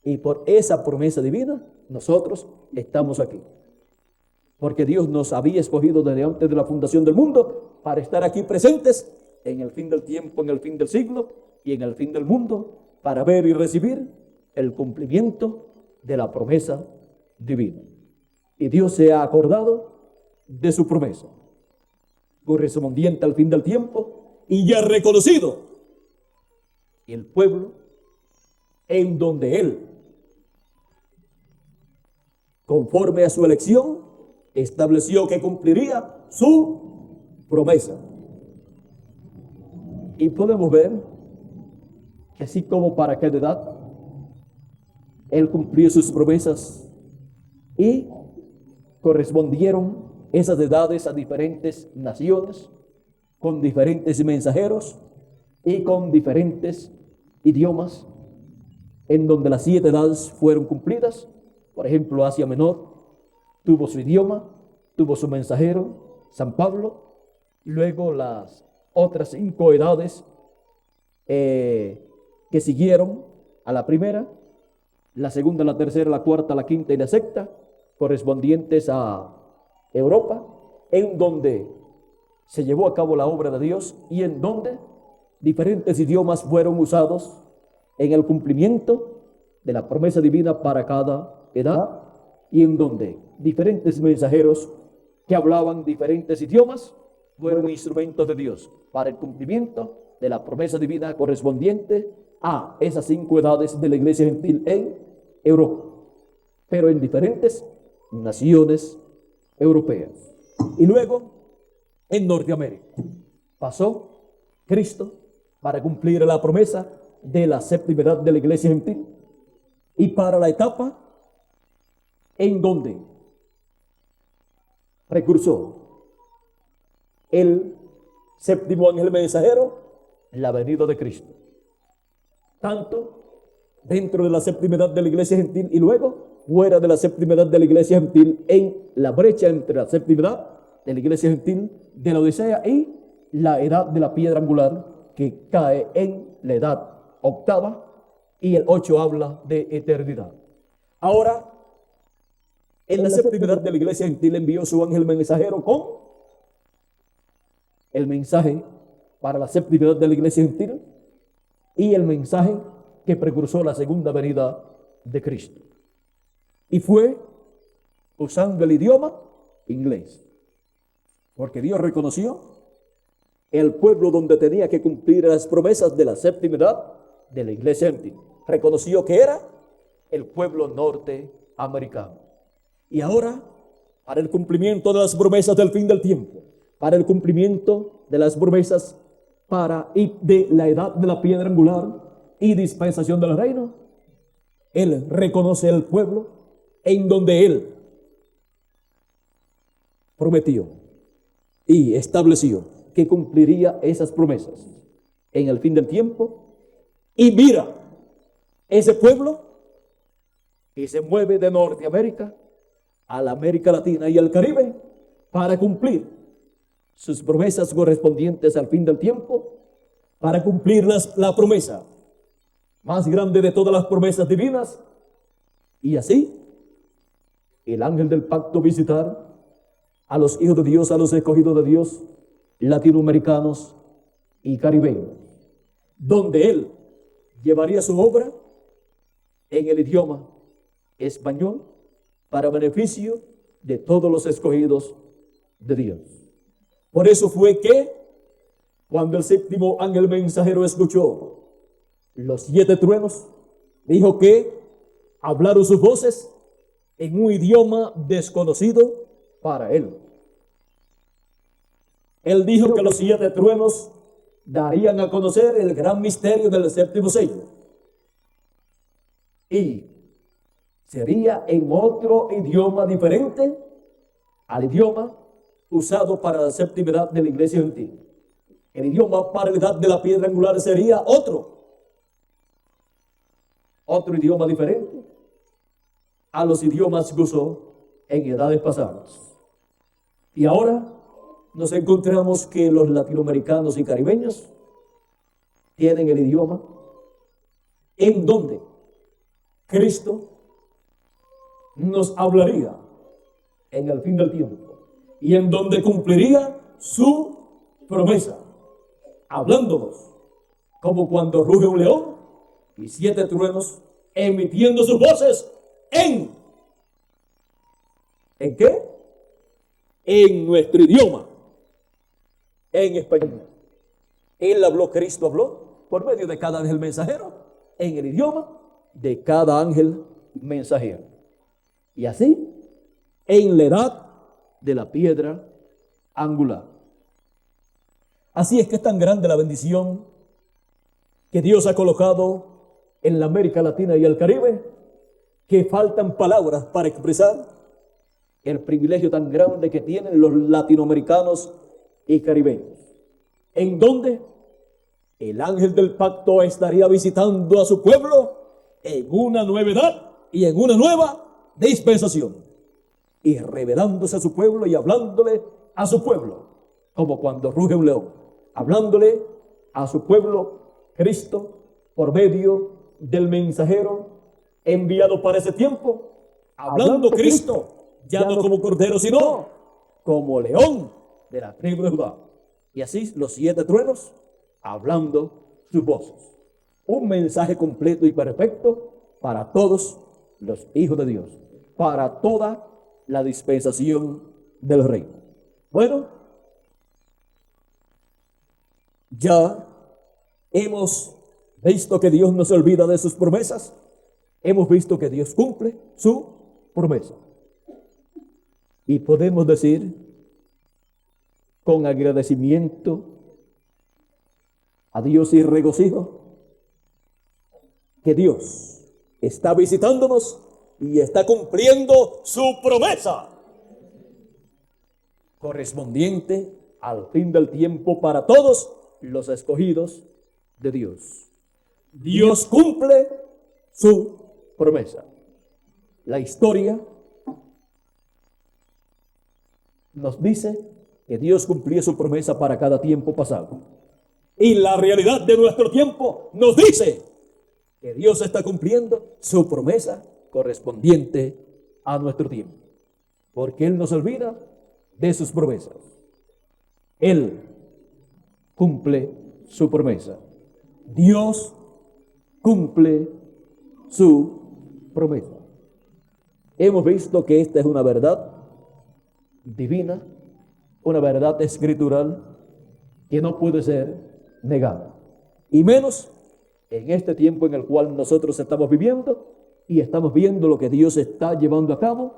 [SPEAKER 1] Y por esa promesa divina, nosotros estamos aquí. porque Dios nos había escogido desde antes de la fundación del mundo para estar aquí presentes en el fin del tiempo, en el fin del siglo y en el fin del mundo, para ver y recibir el cumplimiento de la promesa divina. Y Dios se ha acordado de su promesa correspondiente al fin del tiempo y ya reconocido el pueblo en donde Él, conforme a su elección, estableció que cumpliría su promesa. Y podemos ver que así como para aquella edad, Él cumplió sus promesas y correspondieron esas edades a diferentes naciones, con diferentes mensajeros y con diferentes idiomas, en donde las 7 edades fueron cumplidas. Por ejemplo, Asia Menor tuvo su idioma, tuvo su mensajero, San Pablo, y luego las otras 5 edades que siguieron a la primera, la segunda, la tercera, la cuarta, la quinta y la sexta, correspondientes a Europa, en donde se llevó a cabo la obra de Dios y en donde diferentes idiomas fueron usados en el cumplimiento de la promesa divina para cada edad, y en donde diferentes mensajeros que hablaban diferentes idiomas fueron instrumentos de Dios para el cumplimiento de la promesa divina correspondiente a esas 5 edades de la iglesia gentil en Europa, pero en diferentes naciones europeas. Y luego en Norteamérica pasó Cristo para cumplir la promesa de la séptima edad de la iglesia gentil y para la etapa en donde precursó el séptimo ángel mensajero, la venida de Cristo, tanto dentro de la séptima edad de la iglesia gentil y luego fuera de la séptima edad de la iglesia gentil, en la brecha entre la séptima edad de la iglesia gentil de la Odisea y la edad de la piedra angular, que cae en la edad octava, y el 8 habla de eternidad. Ahora, en la séptima edad de la iglesia gentil envió su ángel mensajero con el mensaje para la séptima edad de la iglesia gentil y el mensaje que precursó la segunda venida de Cristo. Y fue usando el idioma inglés, porque Dios reconoció el pueblo donde tenía que cumplir las promesas de la séptima edad de la iglesia gentil. Reconoció que era el pueblo norteamericano. Y ahora, para el cumplimiento de las promesas del fin del tiempo, para el cumplimiento de las promesas y de la edad de la piedra angular y dispensación del reino, Él reconoce el pueblo en donde Él prometió y estableció que cumpliría esas promesas en el fin del tiempo. Y mira ese pueblo que se mueve de Norteamérica a la América Latina y al Caribe para cumplir sus promesas correspondientes al fin del tiempo, para cumplir la promesa más grande de todas las promesas divinas, y así el ángel del pacto visitar a los hijos de Dios, a los escogidos de Dios, latinoamericanos y caribeños, donde Él llevaría su obra en el idioma español para beneficio de todos los escogidos de Dios. Por eso fue que cuando el séptimo ángel mensajero escuchó los 7 truenos, dijo que hablaron sus voces en un idioma desconocido para él. Él dijo que los 7 truenos darían a conocer el gran misterio del séptimo sello, y sería en otro idioma diferente al idioma usado para la séptima edad de la iglesia gentil. El idioma para la edad de la piedra angular sería otro idioma diferente a los idiomas que usó en edades pasadas. Y ahora nos encontramos que los latinoamericanos y caribeños tienen el idioma en donde Cristo nos hablaría en el fin del tiempo, y en donde cumpliría su promesa, hablándonos como cuando ruge un león y 7 truenos emitiendo sus voces ¿en qué? En nuestro idioma, en español. Él habló, Cristo habló por medio de cada ángel mensajero, en el idioma de cada ángel mensajero. Y así, en la edad de la piedra angular. Así es que es tan grande la bendición que Dios ha colocado en la América Latina y el Caribe, que faltan palabras para expresar el privilegio tan grande que tienen los latinoamericanos y caribeños, en donde el ángel del pacto estaría visitando a su pueblo en una nueva edad y en una nueva dispensación, y revelándose a su pueblo y hablándole a su pueblo, como cuando ruge un león, hablándole a su pueblo Cristo por medio del mensajero enviado para ese tiempo, hablando Cristo, ya no como cordero, sino como león de la tribu de Judá. Y así los 7 truenos hablando sus voces. Un mensaje completo y perfecto para todos los hijos de Dios, para toda la dispensación del reino. Bueno, ya hemos visto que Dios no se olvida de sus promesas. Hemos visto que Dios cumple su promesa. Y podemos decir con agradecimiento a Dios y regocijo que Dios está visitándonos y está cumpliendo su promesa correspondiente al fin del tiempo para todos los escogidos de Dios. Dios cumple su promesa. La historia nos dice que Dios cumplió su promesa para cada tiempo pasado. Y la realidad de nuestro tiempo nos dice que Dios está cumpliendo su promesa correspondiente a nuestro tiempo. Porque Él no se olvida de sus promesas. Él cumple su promesa. Dios cumple su promesa. Hemos visto que esta es una verdad divina, una verdad escritural que no puede ser negada. Y menos en este tiempo en el cual nosotros estamos viviendo y estamos viendo lo que Dios está llevando a cabo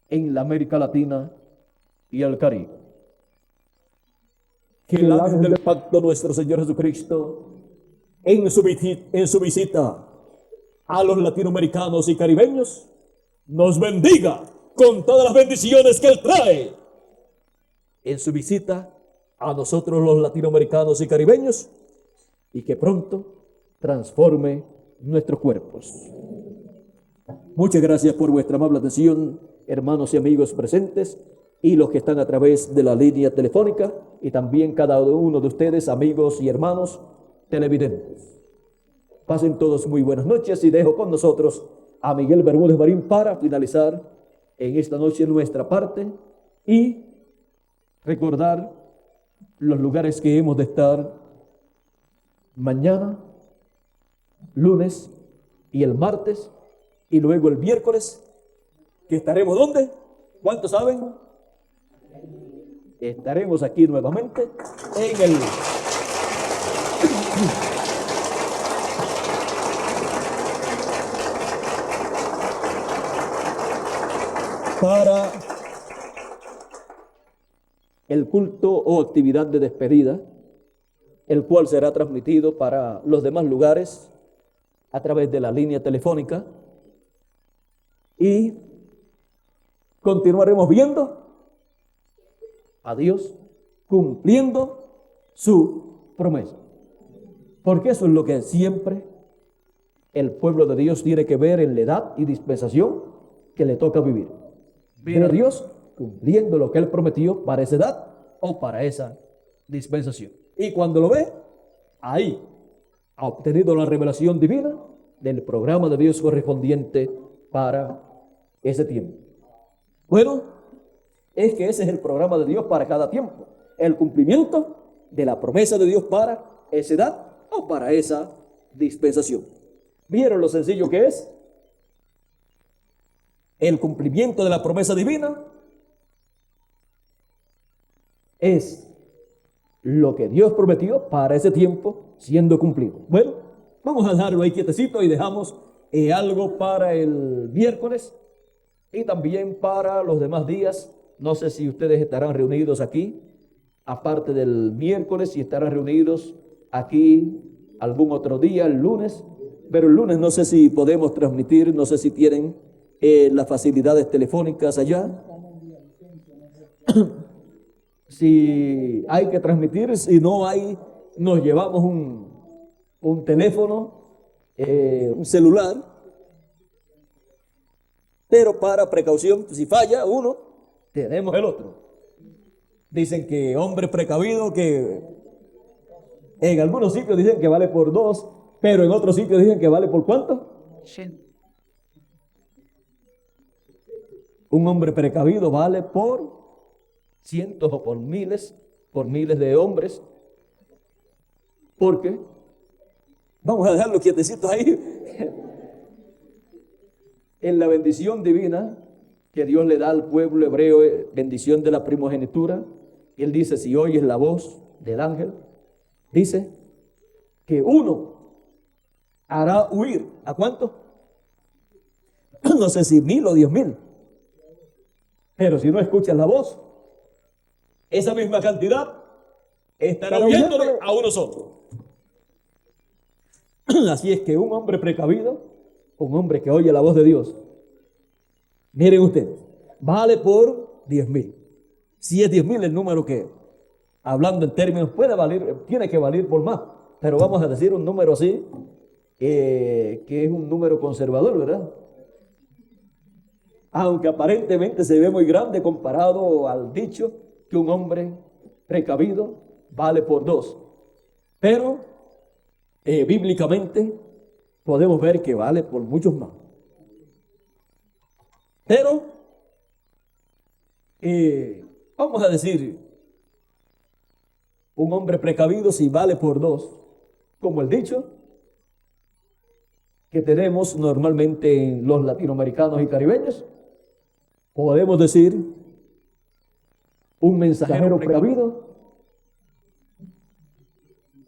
[SPEAKER 1] en la América Latina y el Caribe. Que el ángel del pacto, nuestro Señor Jesucristo, en su visita a los latinoamericanos y caribeños, nos bendiga con todas las bendiciones que Él trae en su visita a nosotros los latinoamericanos y caribeños, y que pronto transforme nuestros cuerpos. Muchas gracias por vuestra amable atención, hermanos y amigos presentes, y los que están a través de la línea telefónica, y también cada uno de ustedes, amigos y hermanos televidentes. Pasen todos muy buenas noches, y dejo con nosotros a Miguel Bermúdez Marín para finalizar en esta noche nuestra parte y recordar los lugares que hemos de estar mañana, lunes y el martes, y luego el miércoles, que estaremos ¿dónde? ¿Cuántos saben? Estaremos aquí nuevamente en el para el culto o actividad de despedida, el cual será transmitido para los demás lugares a través de la línea telefónica, y continuaremos viendo a Dios cumpliendo su promesa, porque eso es lo que siempre el pueblo de Dios tiene que ver en la edad y dispensación que le toca vivir. Ver a Dios cumpliendo lo que Él prometió para esa edad o para esa dispensación. Y cuando lo ve, ahí ha obtenido la revelación divina del programa de Dios correspondiente para ese tiempo. Bueno, es que ese es el programa de Dios para cada tiempo. El cumplimiento de la promesa de Dios para esa edad o para esa dispensación. ¿Vieron lo sencillo que es? El cumplimiento de la promesa divina es lo que Dios prometió para ese tiempo siendo cumplido. Bueno, vamos a dejarlo ahí quietecito y dejamos algo para el miércoles y también para los demás días. No sé si ustedes estarán reunidos aquí, aparte del miércoles, si estarán reunidos aquí algún otro día, el lunes. Pero el lunes no sé si podemos transmitir, no sé si tienen las facilidades telefónicas allá. Si hay que transmitir, si no hay, nos llevamos un teléfono, un celular, pero para precaución, si falla uno, tenemos el otro. Dicen que hombre precavido, que en algunos sitios dicen que vale por 2, pero en otros sitios dicen que vale por ¿cuánto?
[SPEAKER 2] Sí.
[SPEAKER 1] Un hombre precavido vale por cientos o por miles de hombres. Porque vamos a dejarlo quietecito ahí. En la bendición divina que Dios le da al pueblo hebreo, bendición de la primogenitura, Él dice, si oyes la voz del ángel, dice que uno hará huir, ¿a cuánto? No sé si 1000 o 10,000. Pero si no escuchas la voz, esa misma cantidad estará huyéndole a uno solo. Así es que un hombre precavido, un hombre que oye la voz de Dios, miren ustedes, vale por 10,000. Si es 10,000 el número que, hablando en términos, puede valer, tiene que valer por más, pero vamos a decir un número así, que es un número conservador, ¿verdad? Aunque aparentemente se ve muy grande comparado al dicho que un hombre precavido vale por 2. Pero bíblicamente podemos ver que vale por muchos más. Pero vamos a decir, un hombre precavido si vale por 2, como el dicho que tenemos normalmente en los latinoamericanos y caribeños, podemos decir un mensajero precavido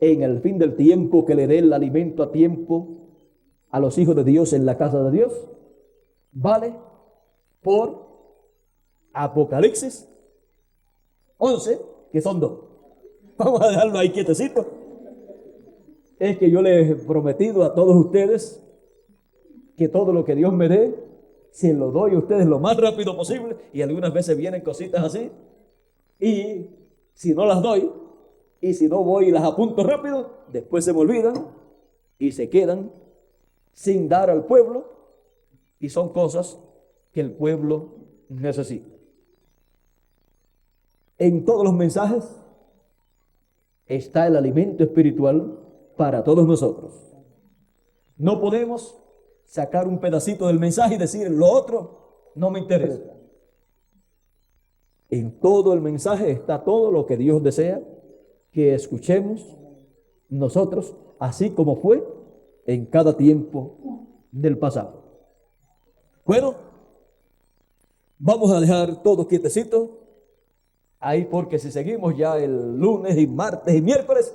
[SPEAKER 1] en el fin del tiempo que le dé el alimento a tiempo a los hijos de Dios en la casa de Dios, vale por Apocalipsis 11, que son 2. Vamos a dejarlo ahí quietecito. Es que yo les he prometido a todos ustedes que todo lo que Dios me dé, se lo doy a ustedes lo más rápido posible, y algunas veces vienen cositas así, y si no las doy, y si no voy y las apunto rápido, después se me olvidan y se quedan sin dar al pueblo, y son cosas que el pueblo necesita. En todos los mensajes está el alimento espiritual para todos nosotros. No podemos sacar un pedacito del mensaje y decir lo otro no me interesa. En todo el mensaje está todo lo que Dios desea que escuchemos nosotros, así como fue en cada tiempo del pasado. Bueno, vamos a dejar todo quietecito ahí, porque si seguimos ya el lunes y martes y miércoles,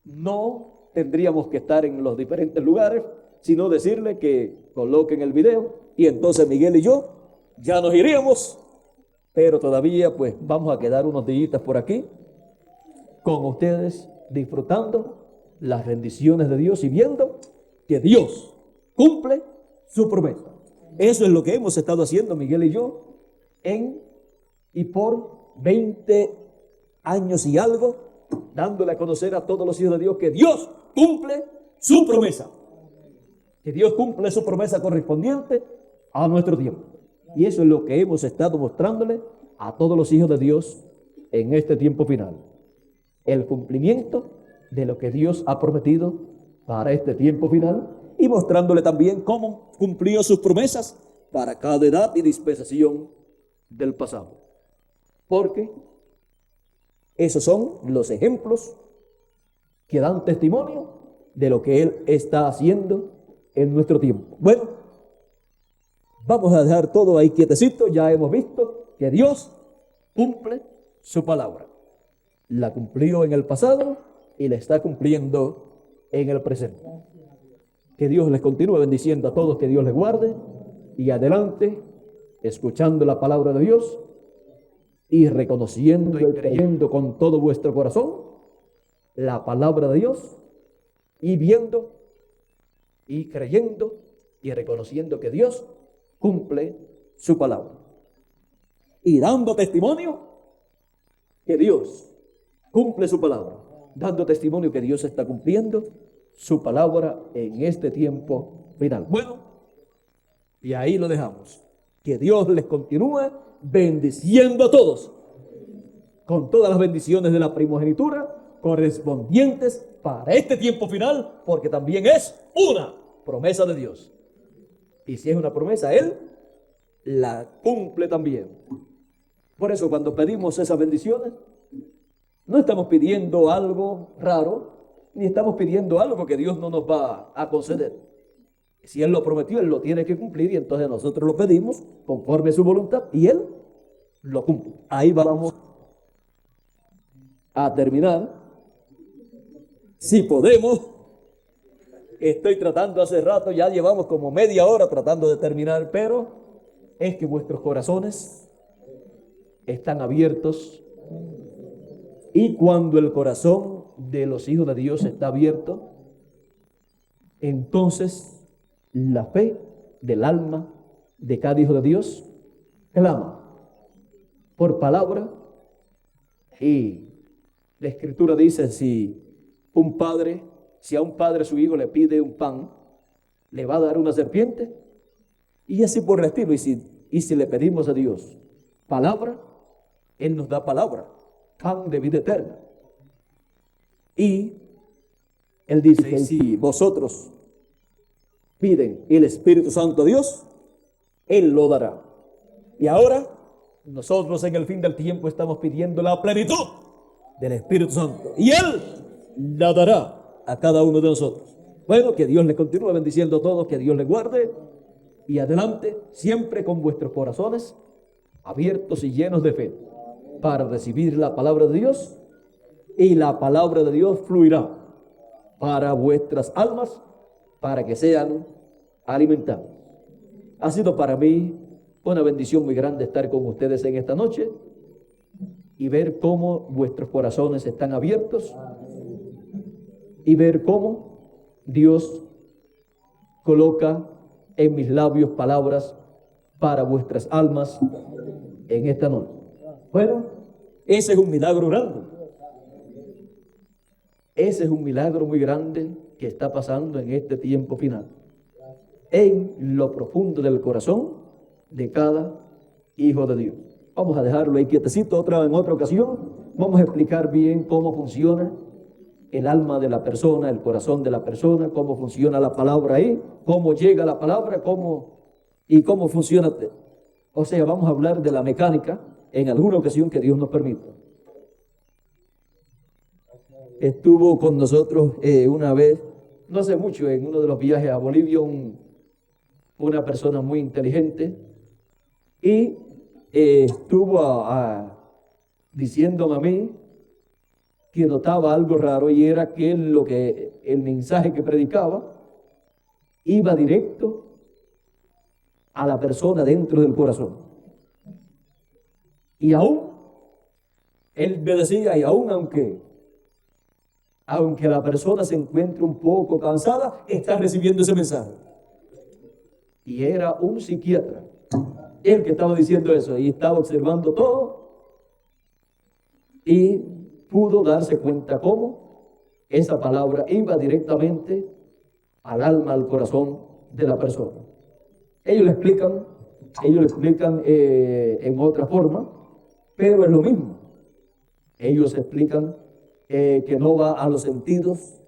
[SPEAKER 1] no tendríamos que estar en los diferentes lugares, sino decirle que coloquen el video, y entonces Miguel y yo ya nos iríamos, pero todavía pues vamos a quedar unos días por aquí con ustedes, disfrutando las bendiciones de Dios y viendo que Dios cumple su promesa. Eso es lo que hemos estado haciendo Miguel y yo y por 20 años y algo, dándole a conocer a todos los hijos de Dios que Dios cumple su promesa, que Dios cumple su promesa correspondiente a nuestro tiempo. Y eso es lo que hemos estado mostrándole a todos los hijos de Dios en este tiempo final, el cumplimiento de lo que Dios ha prometido para este tiempo final, y mostrándole también cómo cumplió sus promesas para cada edad y dispensación del pasado. Porque esos son los ejemplos que dan testimonio de lo que Él está haciendo en nuestro tiempo. Bueno, vamos a dejar todo ahí quietecito. Ya hemos visto que Dios cumple su palabra. La cumplió en el pasado y la está cumpliendo en el presente. Que Dios les continúe bendiciendo a todos, que Dios les guarde y adelante, escuchando la palabra de Dios y reconociendo y creyendo con todo vuestro corazón la palabra de Dios y viendo y creyendo y reconociendo que Dios cumple su palabra y dando testimonio que Dios cumple su palabra, dando testimonio que Dios está cumpliendo su palabra en este tiempo final. Bueno, y ahí lo dejamos. Que Dios les continúe bendiciendo a todos con todas las bendiciones de la primogenitura correspondientes para este tiempo final, porque también es una promesa de Dios. Y si es una promesa, Él la cumple también. Por eso cuando pedimos esas bendiciones, no estamos pidiendo algo raro, ni estamos pidiendo algo que Dios no nos va a conceder. Si Él lo prometió, Él lo tiene que cumplir, y entonces nosotros lo pedimos conforme a su voluntad y Él lo cumple. Ahí vamos a terminar. Si podemos, estoy tratando hace rato, ya llevamos como media hora tratando de terminar, pero es que vuestros corazones están abiertos, y cuando el corazón de los hijos de Dios está abierto, entonces la fe del alma de cada hijo de Dios clama por palabra. Y la Escritura dice, si a un padre su hijo le pide un pan, le va a dar una serpiente, y así por el estilo. Y si le pedimos a Dios palabra, Él nos da palabra, pan de vida eterna. Y Él dice que si vosotros piden el Espíritu Santo a Dios, Él lo dará. Y ahora nosotros en el fin del tiempo estamos pidiendo la plenitud del Espíritu Santo, y Él la dará a cada uno de nosotros. Bueno, que Dios les continúe bendiciendo a todos, que Dios les guarde, y adelante siempre con vuestros corazones abiertos y llenos de fe para recibir la palabra de Dios, y la palabra de Dios fluirá para vuestras almas para que sean alimentados. Ha sido para mí una bendición muy grande estar con ustedes en esta noche y ver cómo vuestros corazones están abiertos y ver cómo Dios coloca en mis labios palabras para vuestras almas en esta noche. Bueno, ese es un milagro grande. Ese es un milagro muy grande que está pasando en este tiempo final, en lo profundo del corazón de cada hijo de Dios. Vamos a dejarlo ahí quietecito en otra ocasión. Vamos a explicar bien cómo funciona el alma de la persona, el corazón de la persona, cómo funciona la palabra ahí, cómo llega la palabra, cómo funciona. O sea, vamos a hablar de la mecánica en alguna ocasión que Dios nos permita. Estuvo con nosotros una vez, no hace mucho, en uno de los viajes a Bolivia, una persona muy inteligente, y estuvo diciéndome a mí que notaba algo raro, y era que el mensaje que predicaba iba directo a la persona dentro del corazón. Y aún, él me decía, y aún aunque la persona se encuentre un poco cansada, está recibiendo ese mensaje. Y era un psiquiatra el que estaba diciendo eso, y estaba observando todo, y pudo darse cuenta cómo esa palabra iba directamente al alma, al corazón de la persona. Ellos lo explican en otra forma, pero es lo mismo. Ellos explican que no va a los sentidos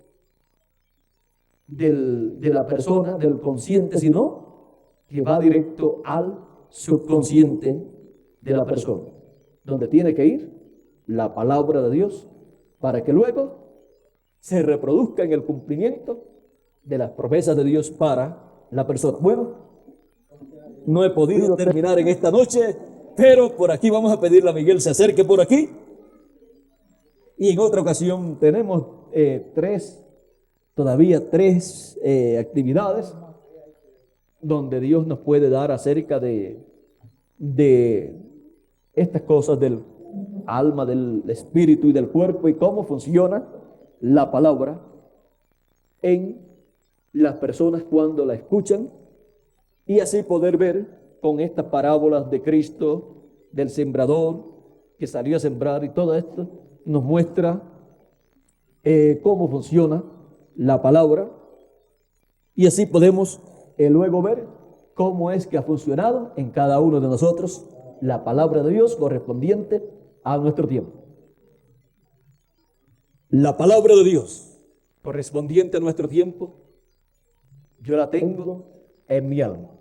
[SPEAKER 1] de la persona, del consciente, sino que va directo al subconsciente de la persona, donde tiene que ir la palabra de Dios para que luego se reproduzca en el cumplimiento de las promesas de Dios para la persona. Bueno, no he podido terminar en esta noche, pero por aquí vamos a pedirle a Miguel se acerque por aquí. Y en otra ocasión tenemos todavía tres actividades donde Dios nos puede dar acerca de estas cosas del alma, del espíritu y del cuerpo y cómo funciona la palabra en las personas cuando la escuchan, y así poder ver con estas parábolas de Cristo, del sembrador que salió a sembrar, y todo esto nos muestra cómo funciona la palabra, y así podemos luego ver cómo es que ha funcionado en cada uno de nosotros la palabra de Dios correspondiente a nuestro tiempo. La palabra de Dios correspondiente a nuestro tiempo, yo la tengo en mi alma.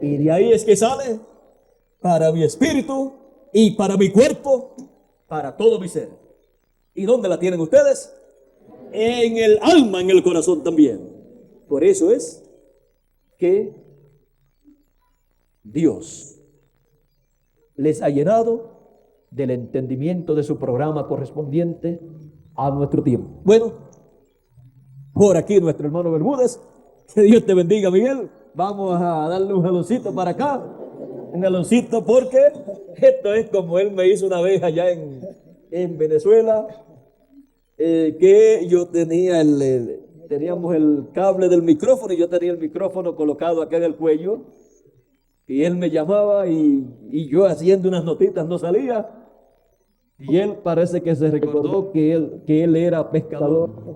[SPEAKER 1] Y de ahí es que sale para mi espíritu y para mi cuerpo, para todo mi ser. ¿Y dónde la tienen ustedes? En el alma, en el corazón también. Por eso es que Dios les ha llenado del entendimiento de su programa correspondiente a nuestro tiempo. Bueno, por aquí nuestro hermano Bermúdez, que Dios te bendiga, Miguel. Vamos a darle un jaloncito para acá, un jaloncito, porque esto es como él me hizo una vez allá en Venezuela, que yo tenía teníamos el cable del micrófono y yo tenía el micrófono colocado acá en el cuello, y él me llamaba y yo haciendo unas notitas no salía, y él parece que se recordó que él era pescador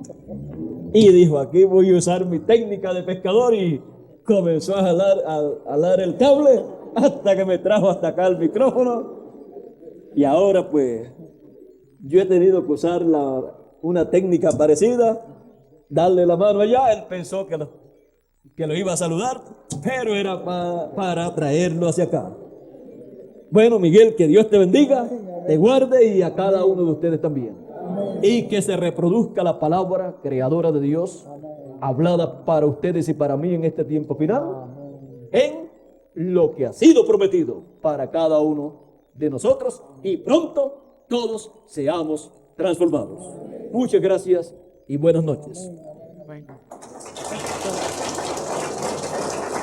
[SPEAKER 1] y dijo: aquí voy a usar mi técnica de pescador, y comenzó a jalar el cable hasta que me trajo hasta acá el micrófono. Y ahora pues yo he tenido que usar una técnica parecida, darle la mano allá. Él pensó que lo iba a saludar, pero era para traerlo hacia acá. Bueno, Miguel, que Dios te bendiga, te guarde, y a cada uno de ustedes también. Y que se reproduzca la palabra creadora de Dios, hablada para ustedes y para mí en este tiempo final, en lo que ha sido prometido para cada uno de nosotros, y pronto todos seamos transformados. Muchas gracias y buenas noches.